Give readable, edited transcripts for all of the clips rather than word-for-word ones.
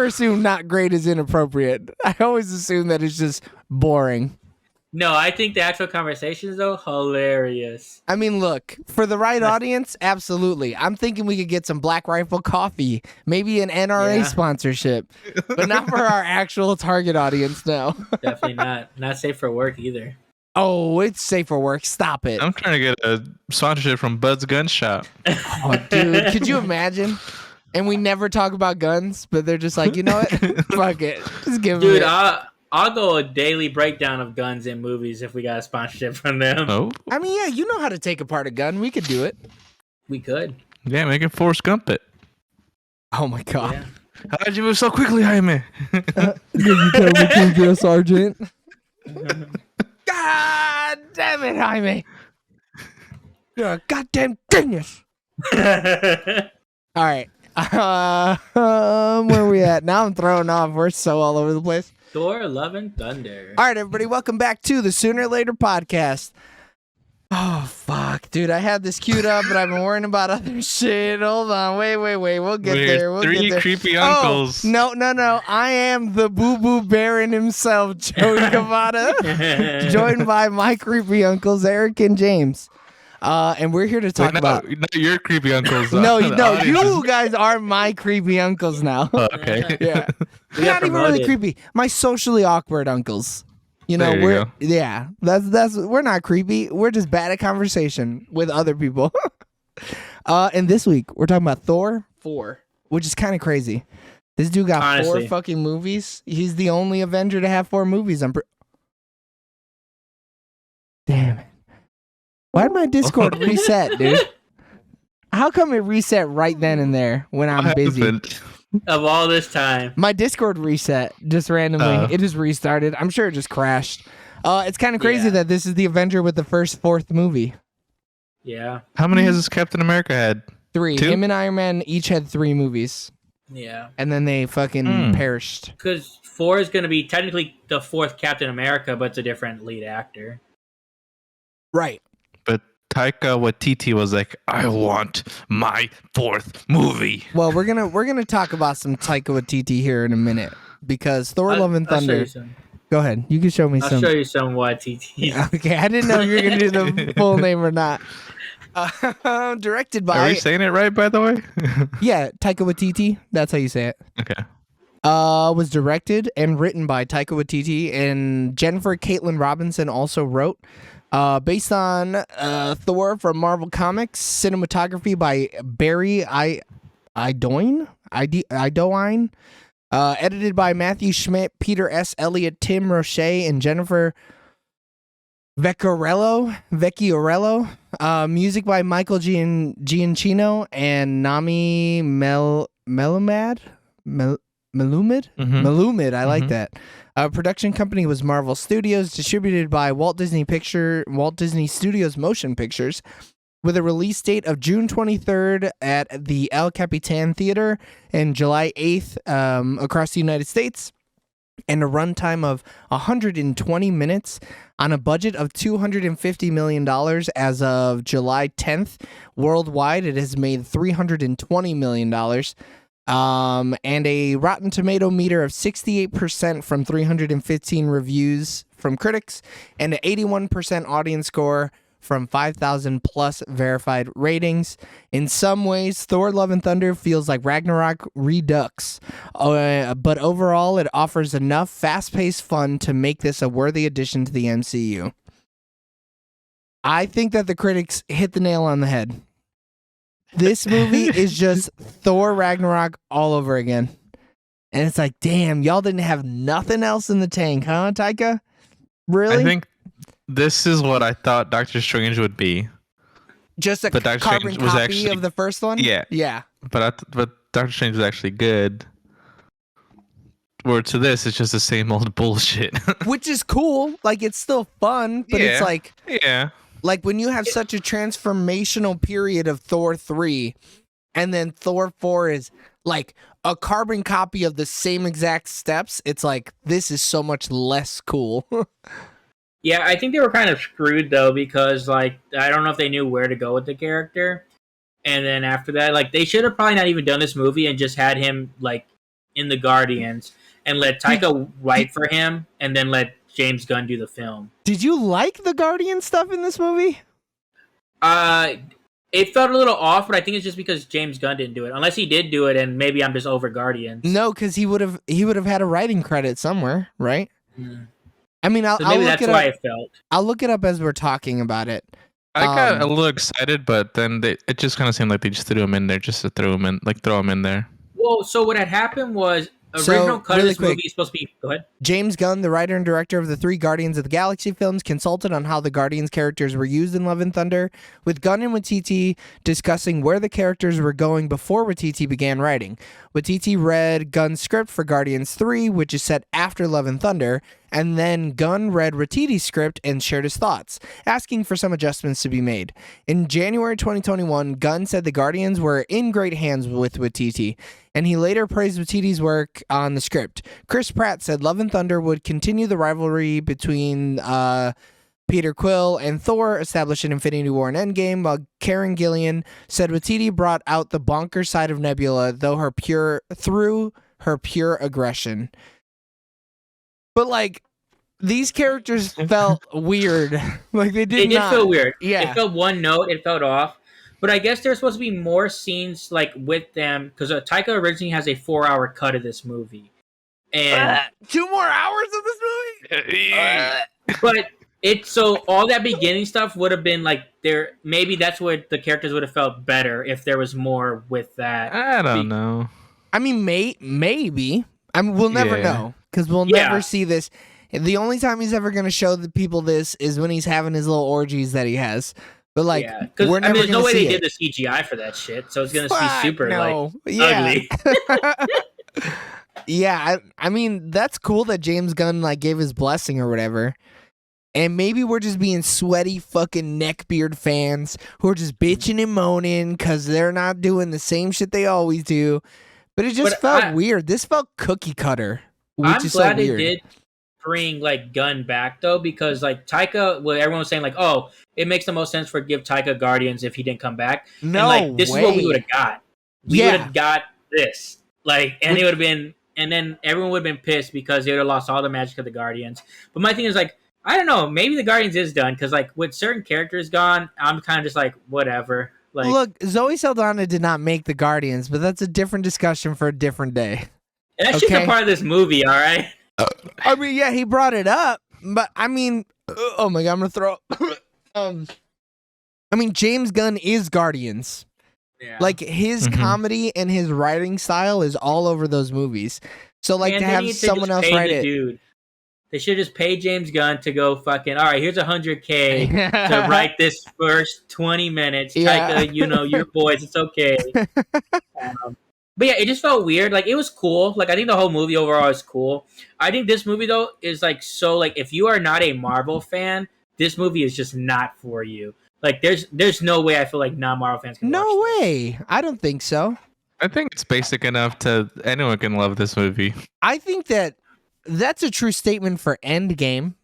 never assume not great is inappropriate. I always assume that it's just boring. No, I think the actual conversations, though, hilarious. I mean, look, for the right audience, absolutely. I'm thinking we could get some Black Rifle coffee, maybe an NRA sponsorship, but not for our actual target audience, no. Definitely not. Not safe for work either. Oh, it's safe for work. Stop it. I'm trying to get a sponsorship from Bud's Gun Shop. Oh, dude, could you imagine? And we never talk about guns, but they're just like, you know what? Fuck it. Just give Dude, it. I'll go a daily breakdown of guns in movies if we got a sponsorship from them. Oh, I mean, yeah, you know how to take apart a gun. We could do it. We could. yeah, make it Forrest Gump it. Oh, my God. Yeah. How did you move so quickly, Jaime? You tell me to, Sergeant. God damn it, Jaime. You're a goddamn genius. All right. Where are we at? Now I'm thrown off. We're so all over the place. Thor, Love, and Thunder. All right, everybody. Welcome back to the Sooner or Later podcast. Oh, fuck. Dude, I had this queued up, but I've been worrying about other shit. Hold on. Wait. We'll get there. We'll three get there. creepy uncles. Oh, no. I am the boo-boo baron himself, Joey Cavada, joined by my creepy uncles, Eric and James. And we're here to talk about... No, your creepy uncles. No, you guys are my creepy uncles now. Oh, okay. Yeah. We They're got not even really promoted. creepy. My socially awkward uncles. You know, There you go. yeah, that's we're not creepy. We're just bad at conversation with other people. And this week we're talking about Thor 4, which is kind of crazy. This dude got Honestly. 4 fucking movies. He's the only Avenger to have 4 movies. Damn it. Why did my Discord reset, dude? How come it reset right then and there when I'm What busy? happened? Of all this time. My Discord reset just randomly. It just restarted. I'm sure it just crashed. It's kind of crazy Yeah. that this is the Avenger with the first 4th movie. Yeah. How many has this Captain America had? 3. 2? Him and Iron Man each had 3 movies. Yeah. And then they fucking perished. Because 4 is going to be technically the 4th Captain America, but it's a different lead actor. Right. But Taika Waititi was like, I want my 4th movie. Well, we're gonna talk about some Taika Waititi here in a minute because Thor: Love and I'll show Thunder. you some. Go ahead. You can show me I'll some. show you some YTT. Okay, I didn't know if you were gonna do the full name or not. Directed Are by we saying it right, by the way? yeah, Taika Waititi. That's how you say it. Okay. Was directed and written by Taika Waititi, and Jennifer Caitlin Robinson also wrote. Based on Thor from Marvel Comics, cinematography by Barry Idoine, edited by Matthew Schmidt, Peter S. Elliott, Tim Roche, and Jennifer Vecchiarello. Music by Michael Giacchino and Nami Melumad. Malumid, I like that. Production company was Marvel Studios, distributed by Walt Disney Studios Motion Pictures, with a release date of June 23rd at the El Capitan Theater and July 8th across the United States, and a runtime of 120 minutes on a budget of $250 million as of July 10th. Worldwide, it has made $320 million. And a Rotten Tomato meter of 68% from 315 reviews from critics, and an 81% audience score from 5,000 plus verified ratings. In some ways, Thor: Love and Thunder feels like Ragnarok Redux, but overall, it offers enough fast-paced fun to make this a worthy addition to the MCU. I think that the critics hit the nail on the head. This movie is just Thor Ragnarok all over again. And it's like, damn, y'all didn't have nothing else in the tank, huh, Taika? Really? I think this is what I thought Doctor Strange would be. Just a But Doctor carbon Strange was copy actually- of the first one? Yeah. Yeah. But Doctor Strange was actually good. Where to this, it's just the same old bullshit. Which is cool. Like, it's still fun, but it's Yeah. like... Yeah. Like, when you have such a transformational period of Thor 3, and then Thor 4 is, like, a carbon copy of the same exact steps, it's like, this is so much less cool. Yeah, I think they were kind of screwed, though, because, like, I don't know if they knew where to go with the character. And then after that, like, they should have probably not even done this movie and just had him, like, in the Guardians and let Taika write for him, and then let James Gunn do the film. Did you like the Guardian stuff in this movie? It felt a little off, but I think it's just because James Gunn didn't do it. Unless he did do it, and maybe I'm just over Guardians. No, because he would have had a writing credit somewhere, right? Mm. I mean, So maybe that's why it felt. I'll look it up as we're talking about it. I got a little excited, but then it just kind of seemed like they just threw him in there just to throw him in there. Well, so what had happened was original cut of this movie is supposed to be. Go ahead. James Gunn, the writer and director of the 3 Guardians of the Galaxy films, consulted on how the Guardians characters were used in Love and Thunder, with Gunn and Waititi discussing where the characters were going before Waititi began writing. Waititi read Gunn's script for Guardians 3, which is set after Love and Thunder, and then Gunn read Waititi's script and shared his thoughts, asking for some adjustments to be made. In January 2021, Gunn said the Guardians were in great hands with Waititi, and he later praised Waititi's work on the script. Chris Pratt said Love and Thunder would continue the rivalry between Peter Quill and Thor, established in Infinity War and Endgame, while Karen Gillian said Waititi brought out the bonker side of Nebula through her pure aggression. But like, these characters felt weird. Like they did not. It did feel weird. Yeah. It felt one note. It felt off. But I guess there's supposed to be more scenes like with them because Taika originally has a 4-hour cut of this movie, and 2 more hours of this movie. but it's so all that beginning stuff would have been like there. Maybe that's what the characters would have felt better if there was more with that. I don't know. I mean, maybe. I mean, we'll never know because we'll never see this. The only time he's ever going to show the people this is when he's having his little orgies that he has. But like, we're never there's no way they it. did the CGI for that shit, so it's going to be super yeah. ugly. Yeah, I mean that's cool that James Gunn like gave his blessing or whatever. And maybe we're just being sweaty fucking neckbeard fans who are just bitching and moaning because they're not doing the same shit they always do. But it just felt weird. This felt cookie cutter. I'm glad they did bring like Gunn back though, because like Taika, well, everyone was saying like, oh, it makes the most sense for give Taika Guardians if he didn't come back. No, and, like, this way. is what we would have got. We would have got this. Like, and it would have been, and then everyone would have been pissed because they would have lost all the magic of the Guardians. But my thing is like, I don't know, maybe the Guardians is done because like with certain characters gone, I'm kind of just like whatever. Like, look, Zoe Saldana did not make the Guardians, but that's a different discussion for a different day. And that's just a part of this movie, all right? I mean, yeah, he brought it up, but I mean, oh my god, I'm gonna throw up. I mean, James Gunn is Guardians. Yeah. Like his comedy and his writing style is all over those movies. So like to have someone else write it. Dude. They should just pay James Gunn to go fucking, all right, here's $100K to write this first 20 minutes. Yeah. Taika, you know, your boys, it's okay. But yeah, it just felt weird. Like, it was cool. Like, I think the whole movie overall is cool. I think this movie, though, is like so, like, if you are not a Marvel fan, this movie is just not for you. Like, there's no way I feel like non-Marvel fans can watch this. Way. I don't think so. I think it's basic enough to anyone can love this movie. I think that's a true statement for Endgame.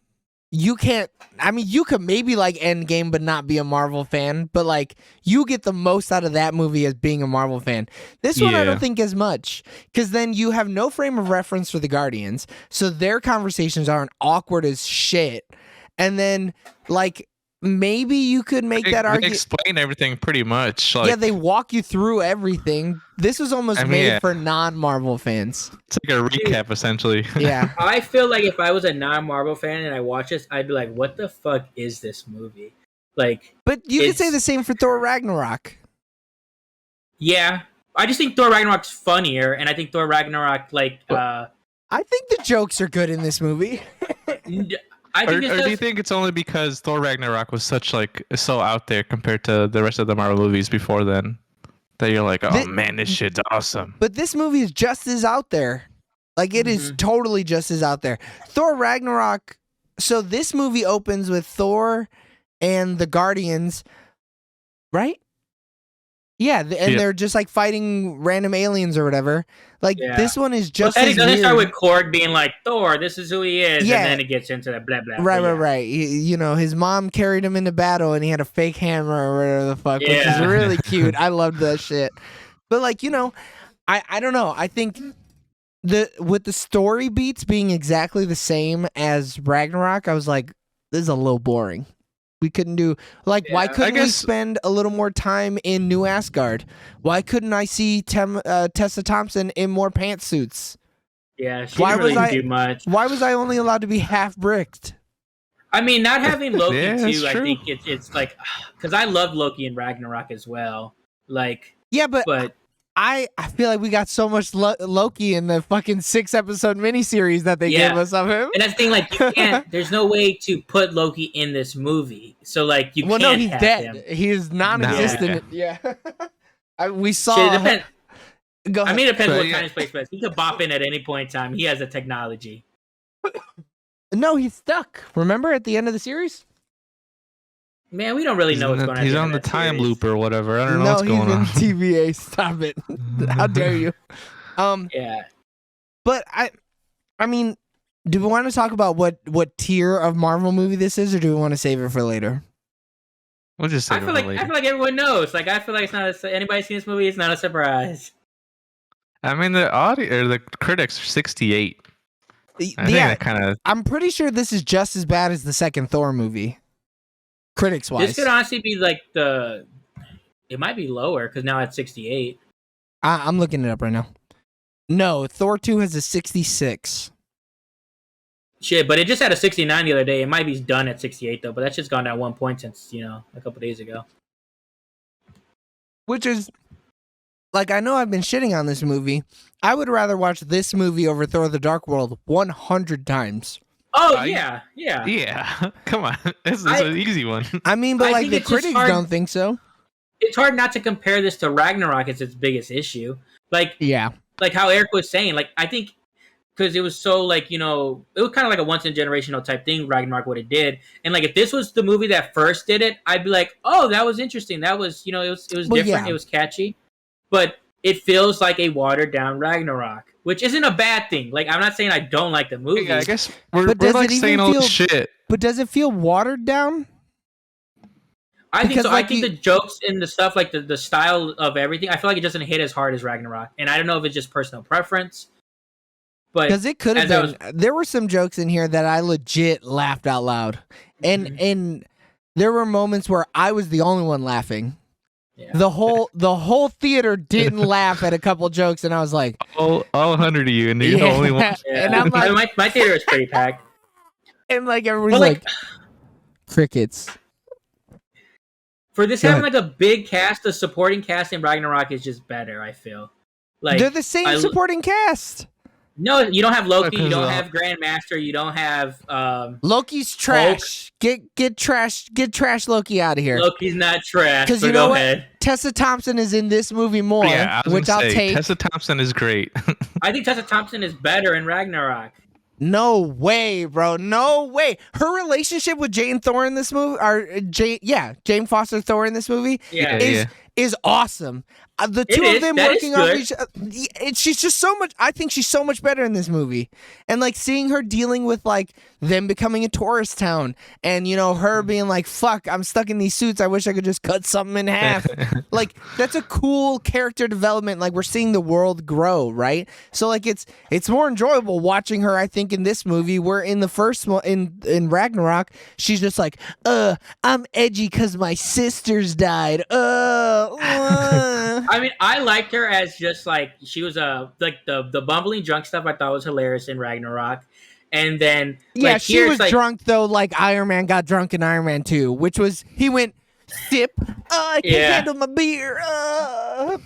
You can't, I mean, you could maybe like Endgame but not be a Marvel fan, but like you get the most out of that movie as being a Marvel fan. This one I don't think as much, because then you have no frame of reference for the Guardians, so their conversations aren't awkward as shit. And then like maybe you could make that argument. Explain everything pretty much. Like, yeah, they walk you through everything. This was almost made for non-Marvel fans. It's like a recap, essentially. Yeah. I feel like if I was a non-Marvel fan and I watch this, I'd be like, what the fuck is this movie? Like, but you could say the same for Thor Ragnarok. Yeah. I just think Thor Ragnarok's funnier, and I think Thor Ragnarok, like, I think the jokes are good in this movie. Or do you think it's only because Thor Ragnarok was so out there compared to the rest of the Marvel movies before then that you're like, oh man, this shit's awesome? But this movie is just as out there. Like it is totally just as out there. Thor Ragnarok. So this movie opens with Thor and the Guardians, right? Yeah, and they're just like fighting random aliens or whatever. Like this one is just. It doesn't start with Korg being like Thor. This is who he is, and then it gets into that blah blah. Right. You know, his mom carried him into battle, and he had a fake hammer or whatever the fuck, which is really cute. I loved that shit. But like, you know, I don't know. I think with the story beats being exactly the same as Ragnarok, I was like, this is a little boring. We couldn't do why Yeah. couldn't we spend a little more time in New Asgard? Why couldn't I see Tessa Thompson in more pantsuits? Yeah, she didn't really do much. Why was I only allowed to be half bricked? I mean, not having Loki Yeah, too, that's I true. think it's like, because I loved Loki in Ragnarok as well. Like, Yeah, but I feel like we got so much Loki in the fucking 6-episode miniseries that they gave us of him. And that's the thing, like, you can't. There's no way to put Loki in this movie, so like you can't. Well, no, he's have dead. him. He is non-existent. Yeah. We saw. Shit, it depends. Go ahead. I mean, it depends what kind of space best. He could bop in at any point in time. He has the technology. No, he's stuck. Remember at the end of the series? Man, we don't really know what's going on. He's on the time loop or whatever. I don't know what's going on. He's in TVA. Stop it. How dare you? Yeah. But I mean, do we want to talk about what tier of Marvel movie this is, or do we want to save it for later? We'll just save it for later. I feel like everyone knows. Like, I feel like it's not anybody seen this movie. It's not a surprise. I mean, the critics are 68. I'm pretty sure this is just as bad as the second Thor movie, critics wise. This could honestly be like it might be lower because now it's 68. I'm looking it up right now. No, Thor 2 has a 66. Shit, but it just had a 69 the other day. It might be done at 68 though, but that's just gone down 1 point since a couple days ago. Which is. Like, I know I've been shitting on this movie. I would rather watch this movie over Thor the Dark World 100 times. Oh, yeah. Yeah. Come on. This is an easy one. I mean, but like the critics don't think so. It's hard not to compare this to Ragnarok as its biggest issue. Like, yeah. Like how Eric was saying, like, I think because it was so, like, it was kind of like a once-in-generational type thing, Ragnarok, what it did. And, like, if this was the movie that first did it, I'd be like, oh, that was interesting. That was, it was different. Yeah. It was catchy. But it feels like a watered down Ragnarok, which isn't a bad thing. Like, I'm not saying I don't like the movie. Yeah, I guess we're like saying all this shit. But does it feel watered down? I think so. I think the jokes and the stuff, like the style of everything, I feel like it doesn't hit as hard as Ragnarok. And I don't know if it's just personal preference. But because it could have been. There were some jokes in here that I legit laughed out loud. And there were moments where I was the only one laughing. Yeah. The whole theater didn't laugh at a couple jokes, and I was like, all 100 of you, and you're the only one. Yeah. And I'm like, my theater is pretty packed, and like everybody's like crickets. For this having like a big cast, the supporting cast in Ragnarok is just better. I feel like they're the same supporting cast. No, you don't have Loki. You don't have Grandmaster. You don't have Loki's trash. Hulk. Get trash Loki out of here. Loki's not trash. Because you know what? Tessa Thompson is in this movie more. Yeah, which I'll take. Tessa Thompson is great. I think Tessa Thompson is better in Ragnarok. No way, bro. No way. Her relationship with Jane Thor in this movie, Jane Foster Thor in this movie, is awesome. The two of them working off each other. She's just so much. I think she's so much better in this movie. And like seeing her dealing with like them becoming a tourist town, and her being like, "Fuck, I'm stuck in these suits. I wish I could just cut something in half." Like that's a cool character development. Like we're seeing the world grow, right? So like it's more enjoyable watching her. I think in this movie, where in the first one in Ragnarok, she's just like, I'm edgy because my sisters died. I mean, I liked her as just like she was like the bumbling drunk stuff I thought was hilarious in Ragnarok, and then she was drunk though, like Iron Man got drunk in Iron Man 2, which was he went sip. I can't handle my beer.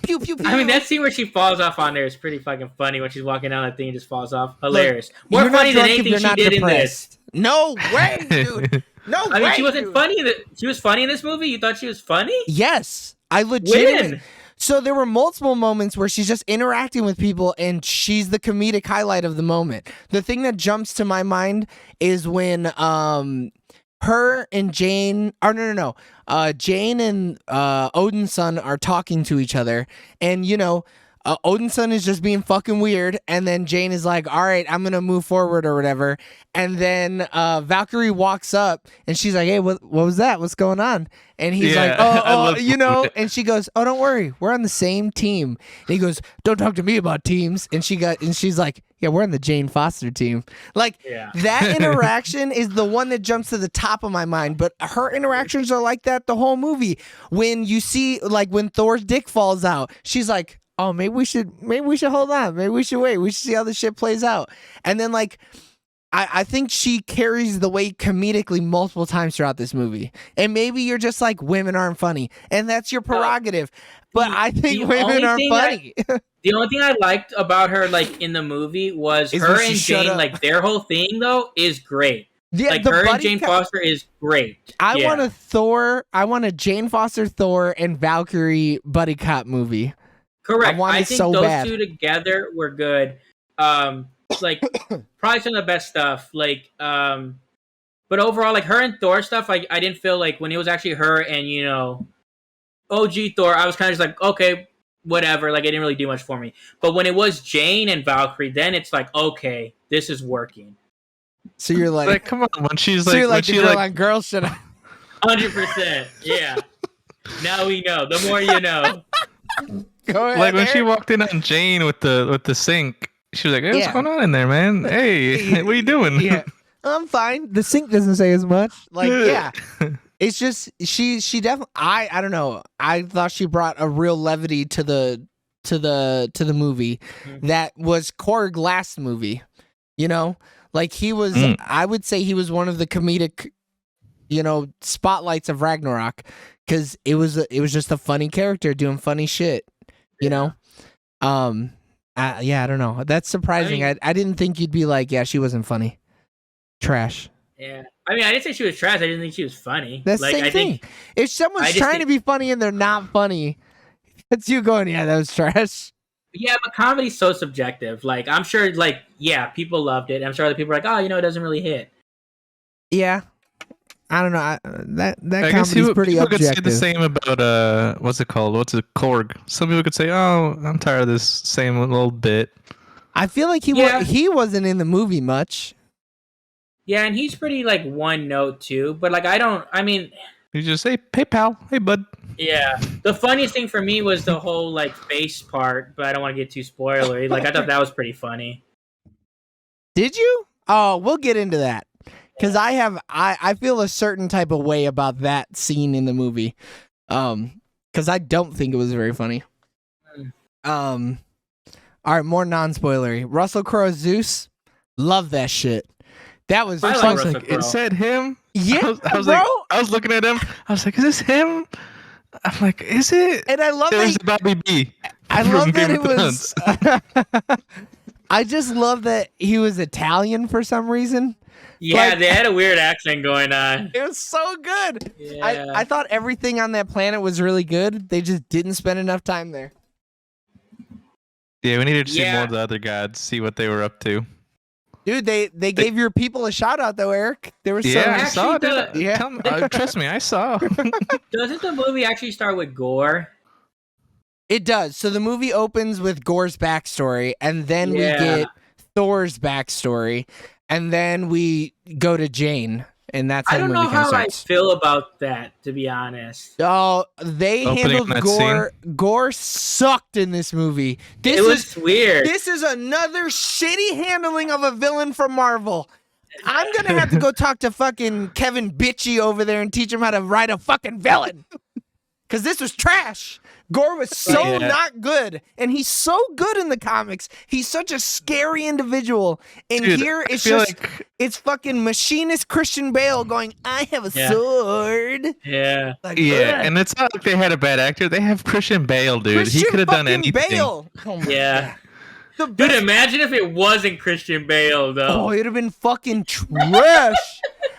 Pew pew pew. I mean, that scene where she falls off on there is pretty fucking funny when she's walking down that thing and just falls off. Hilarious. More funny than anything she did in this. No way, dude. No way. I mean, she wasn't funny. She was funny in this movie. You thought she was funny? Yes, I legitimately. So there were multiple moments where she's just interacting with people and she's the comedic highlight of the moment. The thing that jumps to my mind is when her and Jane Jane and Odin's son are talking to each other, and Odinson is just being fucking weird, and then Jane is like, all right, I'm gonna move forward or whatever, and then Valkyrie walks up and she's like, hey, what was that? What's going on? And he's like, oh, you know, and she goes, oh, don't worry, we're on the same team. And he goes, don't talk to me about teams. And she's like, yeah, we're on the Jane Foster team. Like that interaction is the one that jumps to the top of my mind. But her interactions are like that the whole movie. When you see, like, when Thor's dick falls out, she's like, oh, maybe we should hold on. Maybe we should wait. We should see how this shit plays out. And then, like, I think she carries the weight comedically multiple times throughout this movie. And maybe you're just like, women aren't funny, and that's your prerogative. But I think women are funny. The only thing I liked about her, like, in the movie was her and Jane, like, their whole thing, though, is great. Yeah, like, her and Jane Foster is great. I want a Jane Foster, Thor, and Valkyrie buddy cop movie. Correct. I think those two together were good. Like, probably some of the best stuff. Like, but overall, like, her and Thor stuff, like, I didn't feel like when it was actually her and, you know, OG Thor, I was kind of just like, okay, whatever. Like, it didn't really do much for me. But when it was Jane and Valkyrie, then it's like, okay, this is working. So you're like come on, when she's like, so you're like the girl on Girls Should I? 100%. Yeah. Now we know. The more you know. Go ahead, like when she walked in on Jane with the sink. She was like, hey, what's going on in there, man? Hey, what are you doing? Yeah, I'm fine. The sink doesn't say as much. Like, yeah. It's just, she definitely, I don't know. I thought she brought a real levity to the movie that was Korg last movie, you know? Like, he was, I would say he was one of the comedic, you know, spotlights of Ragnarok, because it was just a funny character doing funny shit, you know? Yeah, I don't know. That's surprising. I didn't think you'd be like, yeah, she wasn't funny. Trash. Yeah. I mean, I didn't say she was trash. I didn't think she was funny. That's the same thing. If someone's trying to be funny and they're not funny, it's you going, yeah, that was trash. Yeah, but comedy's so subjective. Like, I'm sure, like, yeah, people loved it. I'm sure other people are like, oh, you know, it doesn't really hit. Yeah. I don't know. That comedy's pretty objective. People could say the same about what's it called? What's it? Korg. Some people could say, "Oh, I'm tired of this same little bit." I feel like he wasn't in the movie much. Yeah, and he's pretty like one note too. But like, I mean, you just say, "Hey, pal. Hey, bud." Yeah, the funniest thing for me was the whole like face part, but I don't want to get too spoilery. Like, I thought that was pretty funny. Did you? Oh, we'll get into that. Because I feel a certain type of way about that scene in the movie, because I don't think it was very funny. All right, more non-spoilery. Russell Crowe's Zeus, love that shit. That was it said him. Yeah, I was looking at him. I was like, is this him? I'm like, is it? And I love it was Bobby B. I love that it was. I just love that he was Italian for some reason. Yeah, like, they had a weird accent going on. It was so good. Yeah. I thought everything on that planet was really good. They just didn't spend enough time there. Yeah, we needed to see more of the other gods, see what they were up to. Dude, they gave your people a shout out though, Eric. There was I saw it. Trust me, I saw. Doesn't the movie actually start with gore? It does. So the movie opens with Gore's backstory, and then we get Thor's backstory. And then we go to Jane, and that's how the movie starts. I don't know how I feel about that, to be honest. Oh, they handled Gore. Gore sucked in this movie. It was weird. This is another shitty handling of a villain from Marvel. I'm gonna have to go talk to fucking Kevin Bitchy over there and teach him how to write a fucking villain. Because this was trash. Gore was so not good, and he's so good in the comics. He's such a scary individual. And here it's just it's fucking machinist Christian Bale going, I have a sword. Yeah. Like, and it's not like they had a bad actor. They have Christian Bale, dude. He could have done anything. Bale. Oh my God. Dude, imagine if it wasn't Christian Bale, though. Oh, it'd have been fucking trash.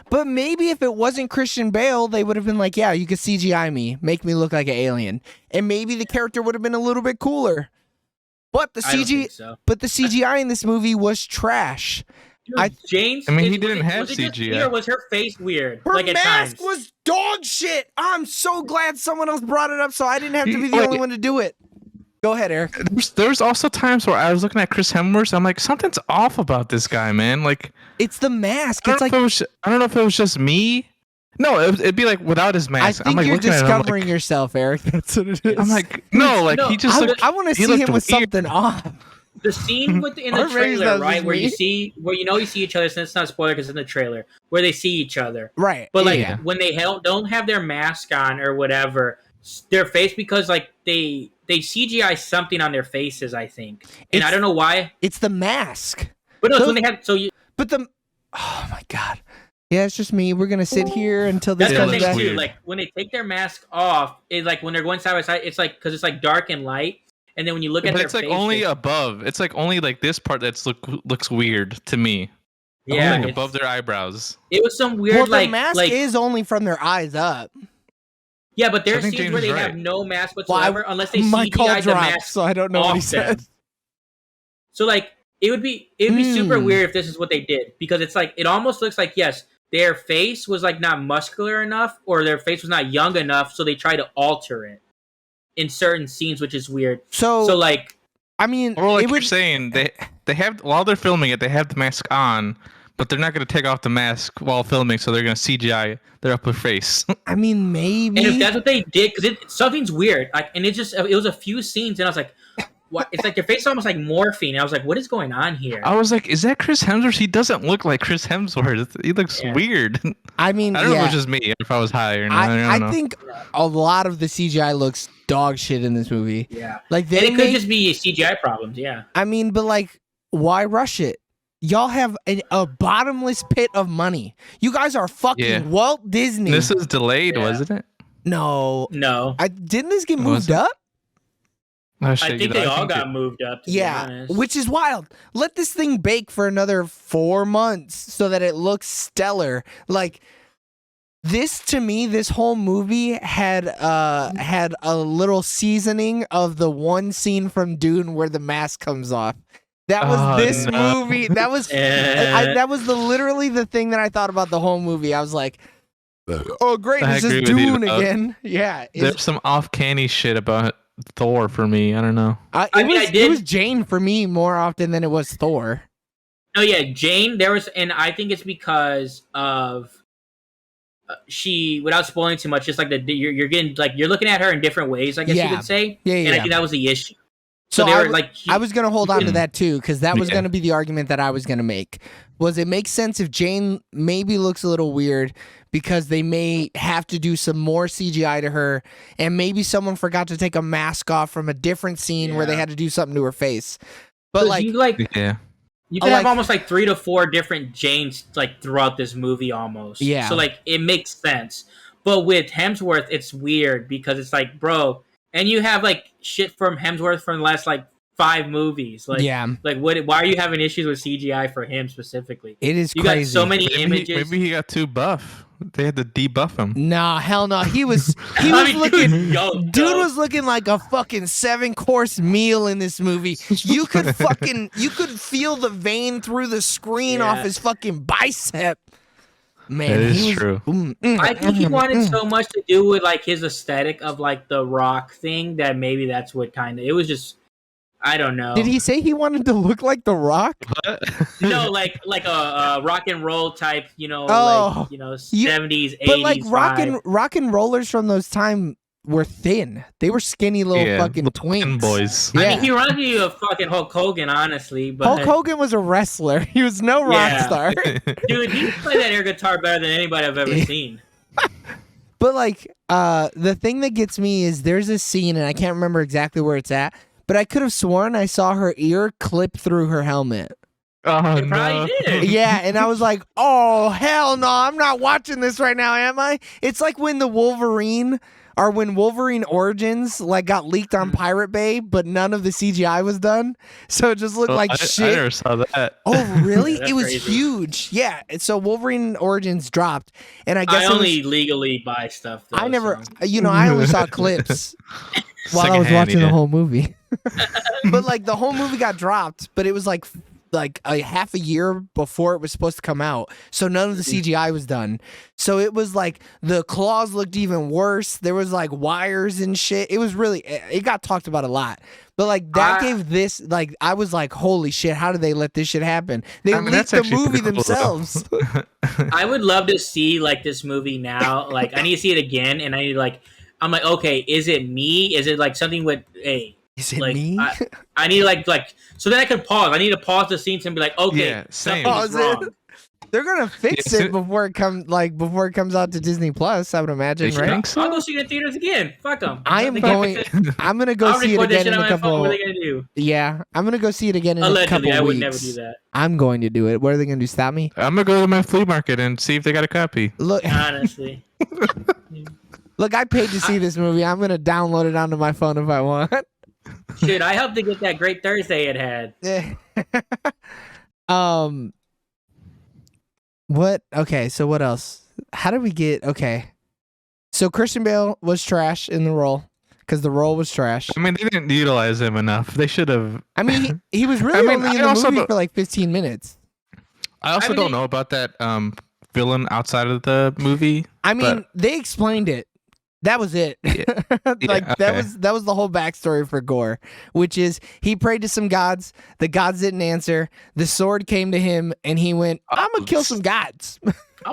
But maybe if it wasn't Christian Bale, they would have been like, yeah, you could CGI me, make me look like an alien. And maybe the character would have been a little bit cooler. But the CGI in this movie was trash. Dude, James, he didn't have CGI. Or was her face weird? Her like mask was dog shit. I'm so glad someone else brought it up so I didn't have to be the only one to do it. Go ahead, Eric. There's also times where I was looking at Chris Hemsworth. I'm like, something's off about this guy, man. Like, it's the mask. I It's like don't know if it was just me. No, it'd be like without his mask. I think I'm like, you're looking at him, discovering yourself, Eric. That's what it is. I'm like, no, like he just looked. I want to see him with weird. something off. The scene in the Or maybe trailer, that was right, just where me. you see each other. Since it's not a spoiler because it's in the trailer, where they see each other. Right. But like yeah. when they don't have their mask on or whatever, their face, because like they CGI something on their faces, I think, and I don't know why. It's the mask. But no, it's when they have oh my god. Yeah, it's just me. We're gonna sit here until this that's comes the back. thing too. Like when they take their mask off, it's like when they're going side by side. It's like because it's like dark and light, and then when you look at But their it's like faces, only above. It's like only like this part that's looks weird to me. yeah, Only above their eyebrows. it was some weird Well, the mask is only from their eyes up. yeah, but there's I think scenes James where they is have right. no mask whatsoever unless they My call CGI the dropped, mask. so I don't know what he off them. said. So like it'd be super weird if this is what they did, because it's like it almost looks like, yes, their face was like not muscular enough or their face was not young enough, so they try to alter it in certain scenes, which is weird. So like I mean, Or like you're saying, they have while they're filming it, they have the mask on, but they're not going to take off the mask while filming, so they're going to CGI their upper face. I mean, maybe. And if that's what they did, because something's weird, like, and it was a few scenes, and I was like, what? It's like their face is almost like morphine. And I was like, what is going on here? I was like, is that Chris Hemsworth? He doesn't look like Chris Hemsworth. He looks weird. I mean, I don't know if it was just me, if I was high or not. I don't know. I think a lot of the CGI looks dog shit in this movie. Yeah, like and it could just be CGI problems. Yeah, I mean, but like, why rush it? Y'all have a bottomless pit of money. You guys are fucking Walt Disney. This is delayed, wasn't it? No. Didn't this get moved up? Oh, I think they all got moved up. To be honest. Which is wild. Let this thing bake for another 4 months so that it looks stellar. Like, this, to me, this whole movie had a little seasoning of the one scene from Dune where the mask comes off. That was movie. That was that was literally the thing that I thought about the whole movie. I was like, oh great, it's just Dune again. Yeah, there's some off-canny shit about Thor for me. I don't know. It was Jane for me more often than it was Thor. No, yeah, Jane. There was, and I think it's because of she. Without spoiling too much, just like you're getting like you're looking at her in different ways. I guess you could say. Yeah. And I think that was the issue. So I was going to hold on to that too, because that was going to be the argument that I was going to make. Was it makes sense if Jane maybe looks a little weird because they may have to do some more CGI to her, and maybe someone forgot to take a mask off from a different scene where they had to do something to her face. But you could have almost like 3 to 4 different Janes like throughout this movie almost. Yeah. So like it makes sense. But with Hemsworth, it's weird because it's like, bro. And you have like shit from Hemsworth from the last like 5 movies. Like, like what? Why are you having issues with CGI for him specifically? It is you crazy. got so many images. Maybe he got too buff. They had to debuff him. Nah, hell no. He was looking. Dude was looking like a fucking 7-course meal in this movie. You could feel the vein through the screen off his fucking bicep. Man, that is true. I think he wanted so much to do with like his aesthetic of like the rock thing that maybe that's what kind of it was just. I don't know. Did he say he wanted to look like The Rock? No, like a rock and roll type, you know, like 70s, 80s. But like rock and rollers from those time were thin. They were skinny little fucking twinks. Boys. Yeah. I mean, he reminded me of fucking Hulk Hogan, honestly. But Hulk Hogan was a wrestler. He was no rock star. Dude, he played that air guitar better than anybody I've ever seen. But like, the thing that gets me is there's a scene, and I can't remember exactly where it's at, but I could have sworn I saw her ear clip through her helmet. Oh, it probably did. Yeah, and I was like, oh, hell no, I'm not watching this right now, am I? It's like when Wolverine Origins like got leaked on Pirate Bay, but none of the CGI was done. So it just looked like shit. I never saw that. Oh, really? It was crazy. huge. Yeah. And so Wolverine Origins dropped, and I guess I only legally buy stuff. Though, I never, I only saw clips while I was watching the whole movie. But like the whole movie got dropped, but it was like like a half a year before it was supposed to come out, so none of the CGI was done. So it was like the claws looked even worse. There was like wires and shit. It was really, it got talked about a lot. But like that gave this, like I was like, holy shit, how did they let this shit happen? They leaked the movie themselves. I would love to see like this movie now. Like I need to see it again, and I need like, I'm like, okay, is it me? Is it like something with a? Is it like, me? I need like so then I can pause. I need to pause the scenes and be like, okay, something's wrong. They're gonna fix it before it comes out to Disney Plus. I would imagine, right? So? I'll go see it in theaters again. Fuck them. I'm gonna go see it again in a couple. What are they gonna do? Yeah, I'm gonna go see it again in Allegedly, a couple weeks. I would never do that. I'm going to do it. What are they gonna do? Stop me? I'm gonna go to my flea market and see if they got a copy. Look, honestly. Look, I paid to see this movie. I'm gonna download it onto my phone if I want. Dude, I hope to get that Great Thursday it had. What? Okay, so what else? How did we get? Okay, so Christian Bale was trash in the role because the role was trash. I mean, they didn't utilize him enough. They should have. I mean, he was really only in the movie for like 15 minutes. I also don't know about that villain outside of the movie. I mean, they explained it. That was it. Yeah. That was the whole backstory for Gore, which is he prayed to some gods. The gods didn't answer. The sword came to him, and he went, "I'm gonna kill some gods."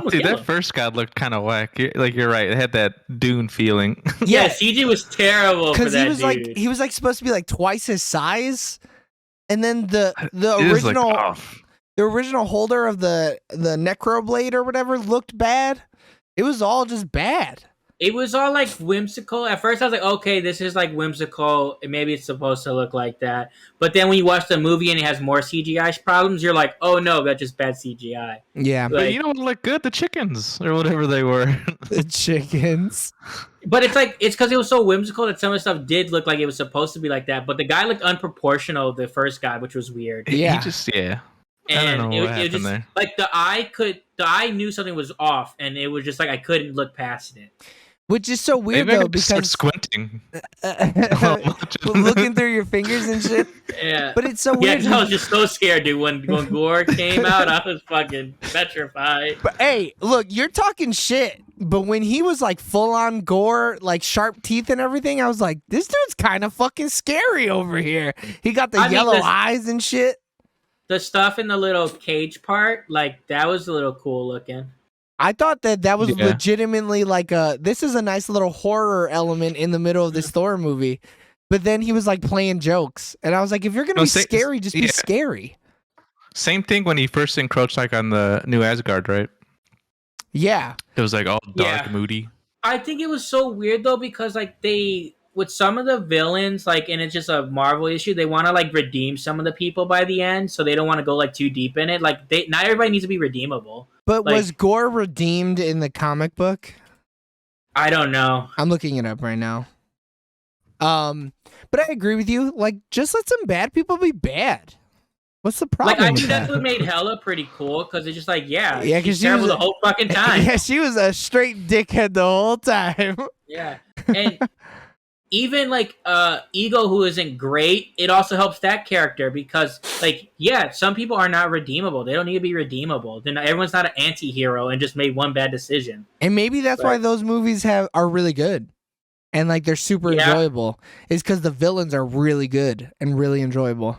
Dude, that first god looked kind of whack. You're right. It had that Dune feeling. Yeah, CG was terrible for that dude. He was like supposed to be like twice his size, and then the original holder of the necroblade or whatever looked bad. It was all just bad. It was all like whimsical. At first I was like, okay, this is like whimsical. Maybe it's supposed to look like that. But then when you watch the movie and it has more CGI problems, you're like, oh no, that's just bad CGI. Yeah. Like, but you know what looked good? The chickens or whatever they were. The chickens. But it's like, it's because it was so whimsical that some of the stuff did look like it was supposed to be like that. But the guy looked unproportional, the first guy, which was weird. Yeah. He just, yeah. And I don't know what happened just, there. like the eye kknew something was off, and it was just like I couldn't look past it. Which is so weird though, because start squinting, looking through your fingers and shit. Yeah, but it's so weird. Yeah, I was just so scared, dude. When Gore came out, I was fucking petrified. But hey, look, you're talking shit. But when he was like full on Gore, like sharp teeth and everything, I was like, this dude's kind of fucking scary over here. He got the yellow eyes and shit. The stuff in the little cage part, like that was a little cool looking. I thought that was legitimately like this is a nice little horror element in the middle of this Thor movie. But then he was like playing jokes. And I was like, if you're going to be scary, just be scary. Same thing when he first encroached like on the New Asgard, right? Yeah. It was like all dark, moody. I think it was so weird though, because like with some of the villains, like, and it's just a Marvel issue, they want to like redeem some of the people by the end, so they don't want to go like too deep in it. Like, not everybody needs to be redeemable. But like, was Gore redeemed in the comic book? I don't know. I'm looking it up right now. But I agree with you. Like, just let some bad people be bad. What's the problem? Like, I think that's what made Hela pretty cool, because it's just like, because she's terrible the whole fucking time. Yeah, she was a straight dickhead the whole time. Yeah, and even like Ego, who isn't great, it also helps that character because, like, some people are not redeemable. They don't need to be redeemable. Then everyone's not an anti-hero and just made one bad decision. And maybe that's why those movies are really good, and like they're super enjoyable. Is because the villains are really good and really enjoyable.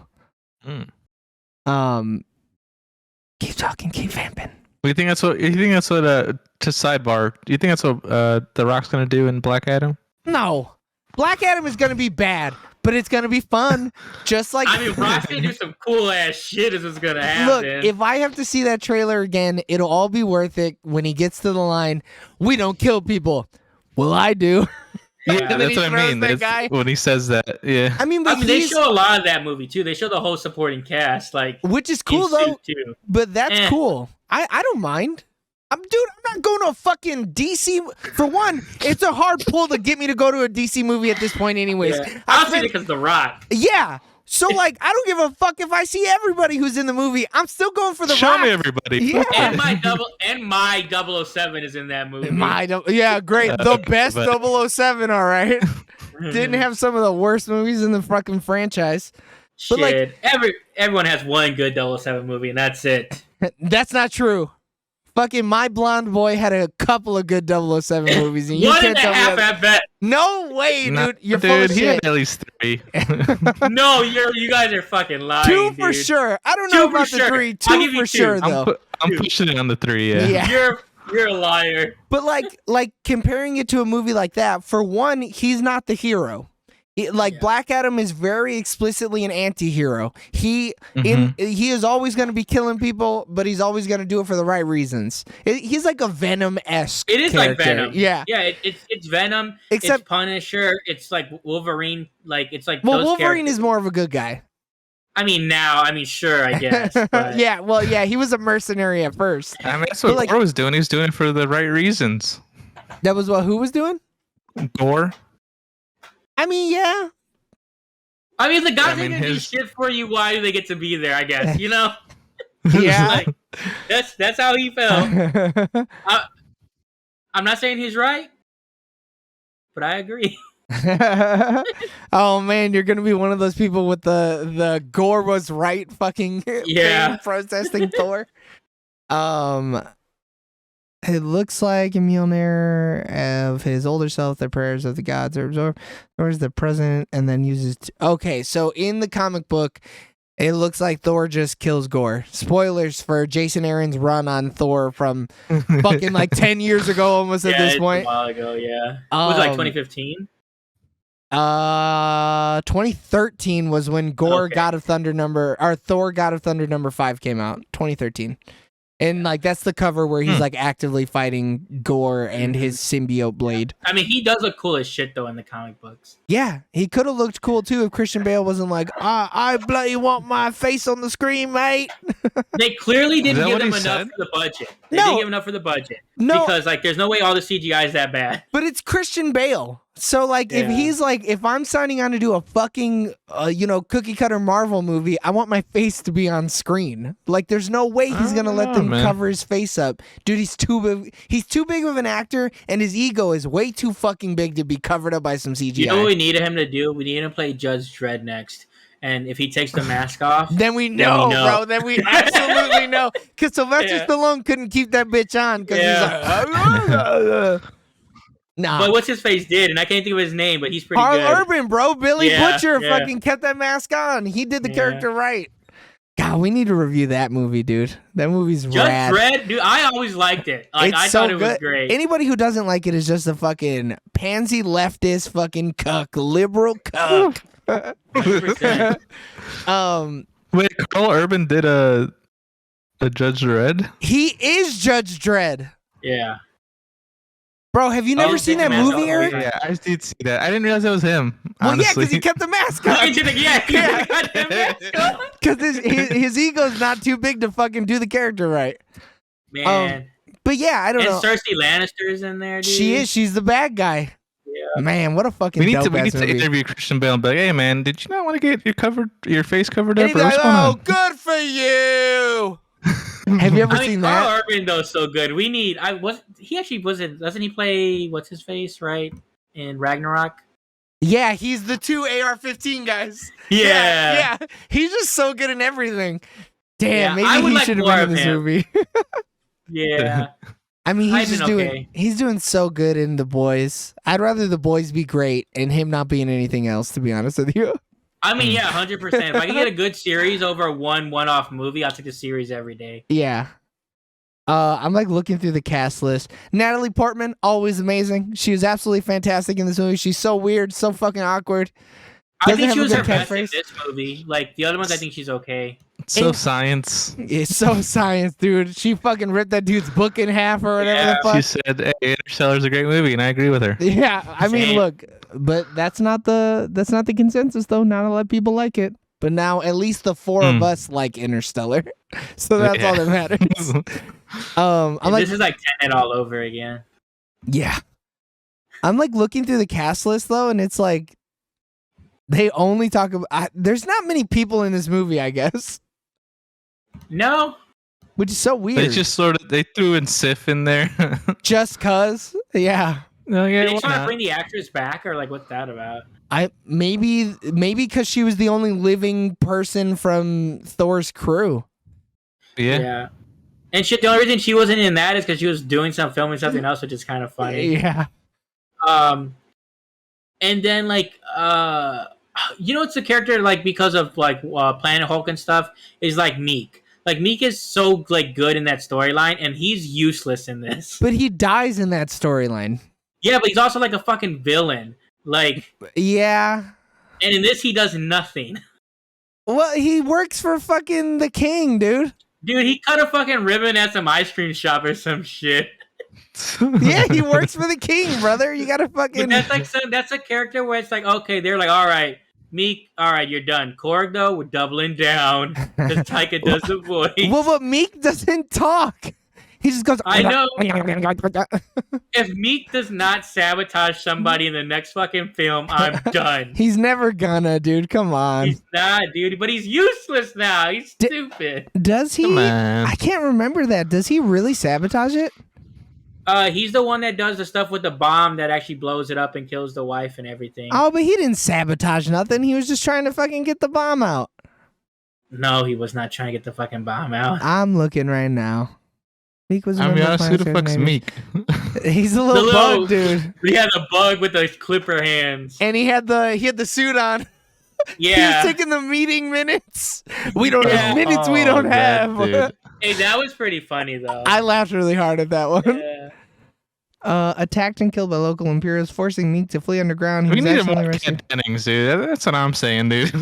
Keep talking, keep vamping. You think that's what? To sidebar? Do you think that's what The Rock's gonna do in Black Adam? No. Black Adam is gonna be bad, but it's gonna be fun. Just like Rock's gonna do some cool ass shit if it's gonna happen. Look, if I have to see that trailer again, it'll all be worth it when he gets to the line, "We don't kill people." Well, I do. Yeah, that's what I mean. When he says that, yeah. I mean, they show a lot of that movie too. They show the whole supporting cast, like, which is cool though. Too. But that's cool. I don't mind. I'm not going to a fucking DC. For one, it's a hard pull to get me to go to a DC movie at this point anyways. Yeah. I'll see it because The Rock. Yeah. So, like, I don't give a fuck if I see everybody who's in the movie. I'm still going for The Rock. Show me everybody. Yeah. And my 007 is in that movie. Great. The best 007, all right. Didn't have some of the worst movies in the fucking franchise. But Shit, everyone has one good 007 movie, and that's it. That's not true. Fucking My Blonde Boy had a couple of good 007 movies. And you One can't and a tell me half that. at best. No way, dude. You're full of Dude, he shit. had at least 3. No, you guys are fucking lying. 2 for dude. sure. I don't 2 know for about the sure. 3. I'll 2 give you for 2. sure, though. I'm pushing it on the 3. Yeah. You're a liar. But like comparing it to a movie like that, for one, he's not the hero. Black Adam is very explicitly an anti-hero. He is always going to be killing people, but he's always going to do it for the right reasons. He's like a Venom-esque. It is character. like Venom. Yeah. It's Venom. Except it's Punisher. It's like Wolverine. Like it's like well, those Wolverine characters. is more of a good guy. Sure, I guess. But... yeah, he was a mercenary at first. I mean, that's what Thor was doing. He was doing it for the right reasons. That was what who was doing? Thor. I mean, yeah. I mean, the guys that do shit for you. Why do they get to be there? I guess you know. Yeah. That's how he felt. I'm not saying he's right, but I agree. Oh man, you're gonna be one of those people with the Gore was right fucking thing protesting Thor. It looks like Mjolnir of his older self, the prayers of the gods are absorbed, or is the present, and then uses. Okay, so in the comic book, it looks like Thor just kills Gore. Spoilers for Jason Aaron's run on Thor from fucking like 10 years ago, almost at this point. A while ago, yeah. Was it like 2015? 2013 was when Thor God of Thunder number 5 came out. 2013. And like that's the cover where he's like actively fighting Gore and his symbiote blade. I mean, he does look cool as shit though in the comic books. Yeah, he could have looked cool too if Christian Bale wasn't like, I bloody want my face on the screen, mate. They clearly didn't give him enough for the budget. They didn't give enough for the budget. No, because like there's no way all the CGI is that bad. But it's Christian Bale. So like if he's like, if I'm signing on to do a fucking cookie cutter Marvel movie, I want my face to be on screen. Like there's no way he's gonna let them cover his face up. Dude, he's too big. He's too big of an actor, and his ego is way too fucking big to be covered up by some CGI. You know what we needed him to do? We needed him to play Judge Dredd next. And if he takes the mask off, then we know, bro. Then we absolutely know. Because Sylvester Stallone couldn't keep that bitch on because he's like, nah. But what's his face did, and I can't think of his name, but he's pretty Carl good. Urban, bro. Billy Butcher fucking kept that mask on. He did the character right. God, we need to review that movie, dude. That movie's rad. Judge Dredd, dude, I always liked it. Like, I thought it was great. Anybody who doesn't like it is just a fucking pansy leftist fucking cuck, liberal cuck. 100%. Wait, Carl Urban did a Judge Dredd? He is Judge Dredd. Yeah. Bro, have you never seen that movie, Eric? Yeah, I did see that. I didn't realize it was him. Well, honestly. yeah, because he kept the mask on. Because his ego's not too big to fucking do the character right. Man. But yeah, I don't know. And Cersei Lannister's in there, dude. She is. She's the bad guy. Yeah. Man, what a fucking We need movie. to interview Christian Bale and be like, hey man, did you not want to get your face covered up? Or what's going on? Good for you. Have you ever seen that? Carl Urban though is so good. We need. Doesn't he play what's his face right in Ragnarok? Yeah, he's the 2 AR-15 guys. Yeah. He's just so good in everything. Damn, Yeah, maybe he should have been in this movie. Yeah. I mean, he's doing so good in The Boys. I'd rather The Boys be great and him not be in anything else, to be honest with you. I mean, yeah, 100%. If I can get a good series over a one-off movie, I'll take the series every day. Yeah. I'm like looking through the cast list. Natalie Portman, always amazing. She was absolutely fantastic in this movie. She's so weird, so fucking awkward. I think she was her best in this movie. Like, the other ones, I think she's okay. So science. It's so science, dude. She fucking ripped that dude's book in half or whatever the fuck. She said, hey, Interstellar's a great movie, and I agree with her. Yeah, I mean, look, but that's not the consensus, though. Not a lot of people like it. But now at least the 4 of us like Interstellar. So that's all that matters. This is like Tenet all over again. Yeah. I'm like looking through the cast list, though, and it's like they only talk about... there's not many people in this movie, I guess. No. Which is so weird. They just they threw in Sif in there. Just cuz? Yeah. No, yeah, Did they why try to not? bring the actress back, or like what's that about? Maybe because she was the only living person from Thor's crew. Yeah. And shit, the only reason she wasn't in that is because she was doing filming something else, which is kind of funny. Yeah. And then it's a character like because of Planet Hulk and stuff is like Meek. Like Meek is so like good in that storyline, and he's useless in this. But he dies in that storyline. Yeah, but he's also like a fucking villain. Like, yeah. And in this, he does nothing. Well, he works for fucking the king, dude. Dude, he cut a fucking ribbon at some ice cream shop or some shit. Yeah, he works for the king, brother. You gotta fucking. But that's a character where it's like, okay, they're like, all right, Meek, all right, you're done. Korg, though, we're doubling down because Taika does the voice. Well, but Meek doesn't talk. He just goes. I know. If Meek does not sabotage somebody in the next fucking film, I'm done. He's never gonna, dude. Come on. He's not, dude. But he's useless now. He's stupid. Does he? I can't remember that. Does he really sabotage it? He's the one that does the stuff with the bomb that actually blows it up and kills the wife and everything. Oh, but he didn't sabotage nothing. He was just trying to fucking get the bomb out. No, he was not trying to get the fucking bomb out. I'm looking right now. Meek was. I mean, honestly, who the fuck's Meek? He's a little bug, dude. He had a bug with the clipper hands, and he had the suit on. Yeah, he was taking the meeting minutes. We don't have minutes. We don't have. Hey, that was pretty funny though. I laughed really hard at that one. Yeah. Attacked and killed by local imperials, forcing Meek to flee underground. We need more Kat Dennings, dude. That's what I'm saying, dude.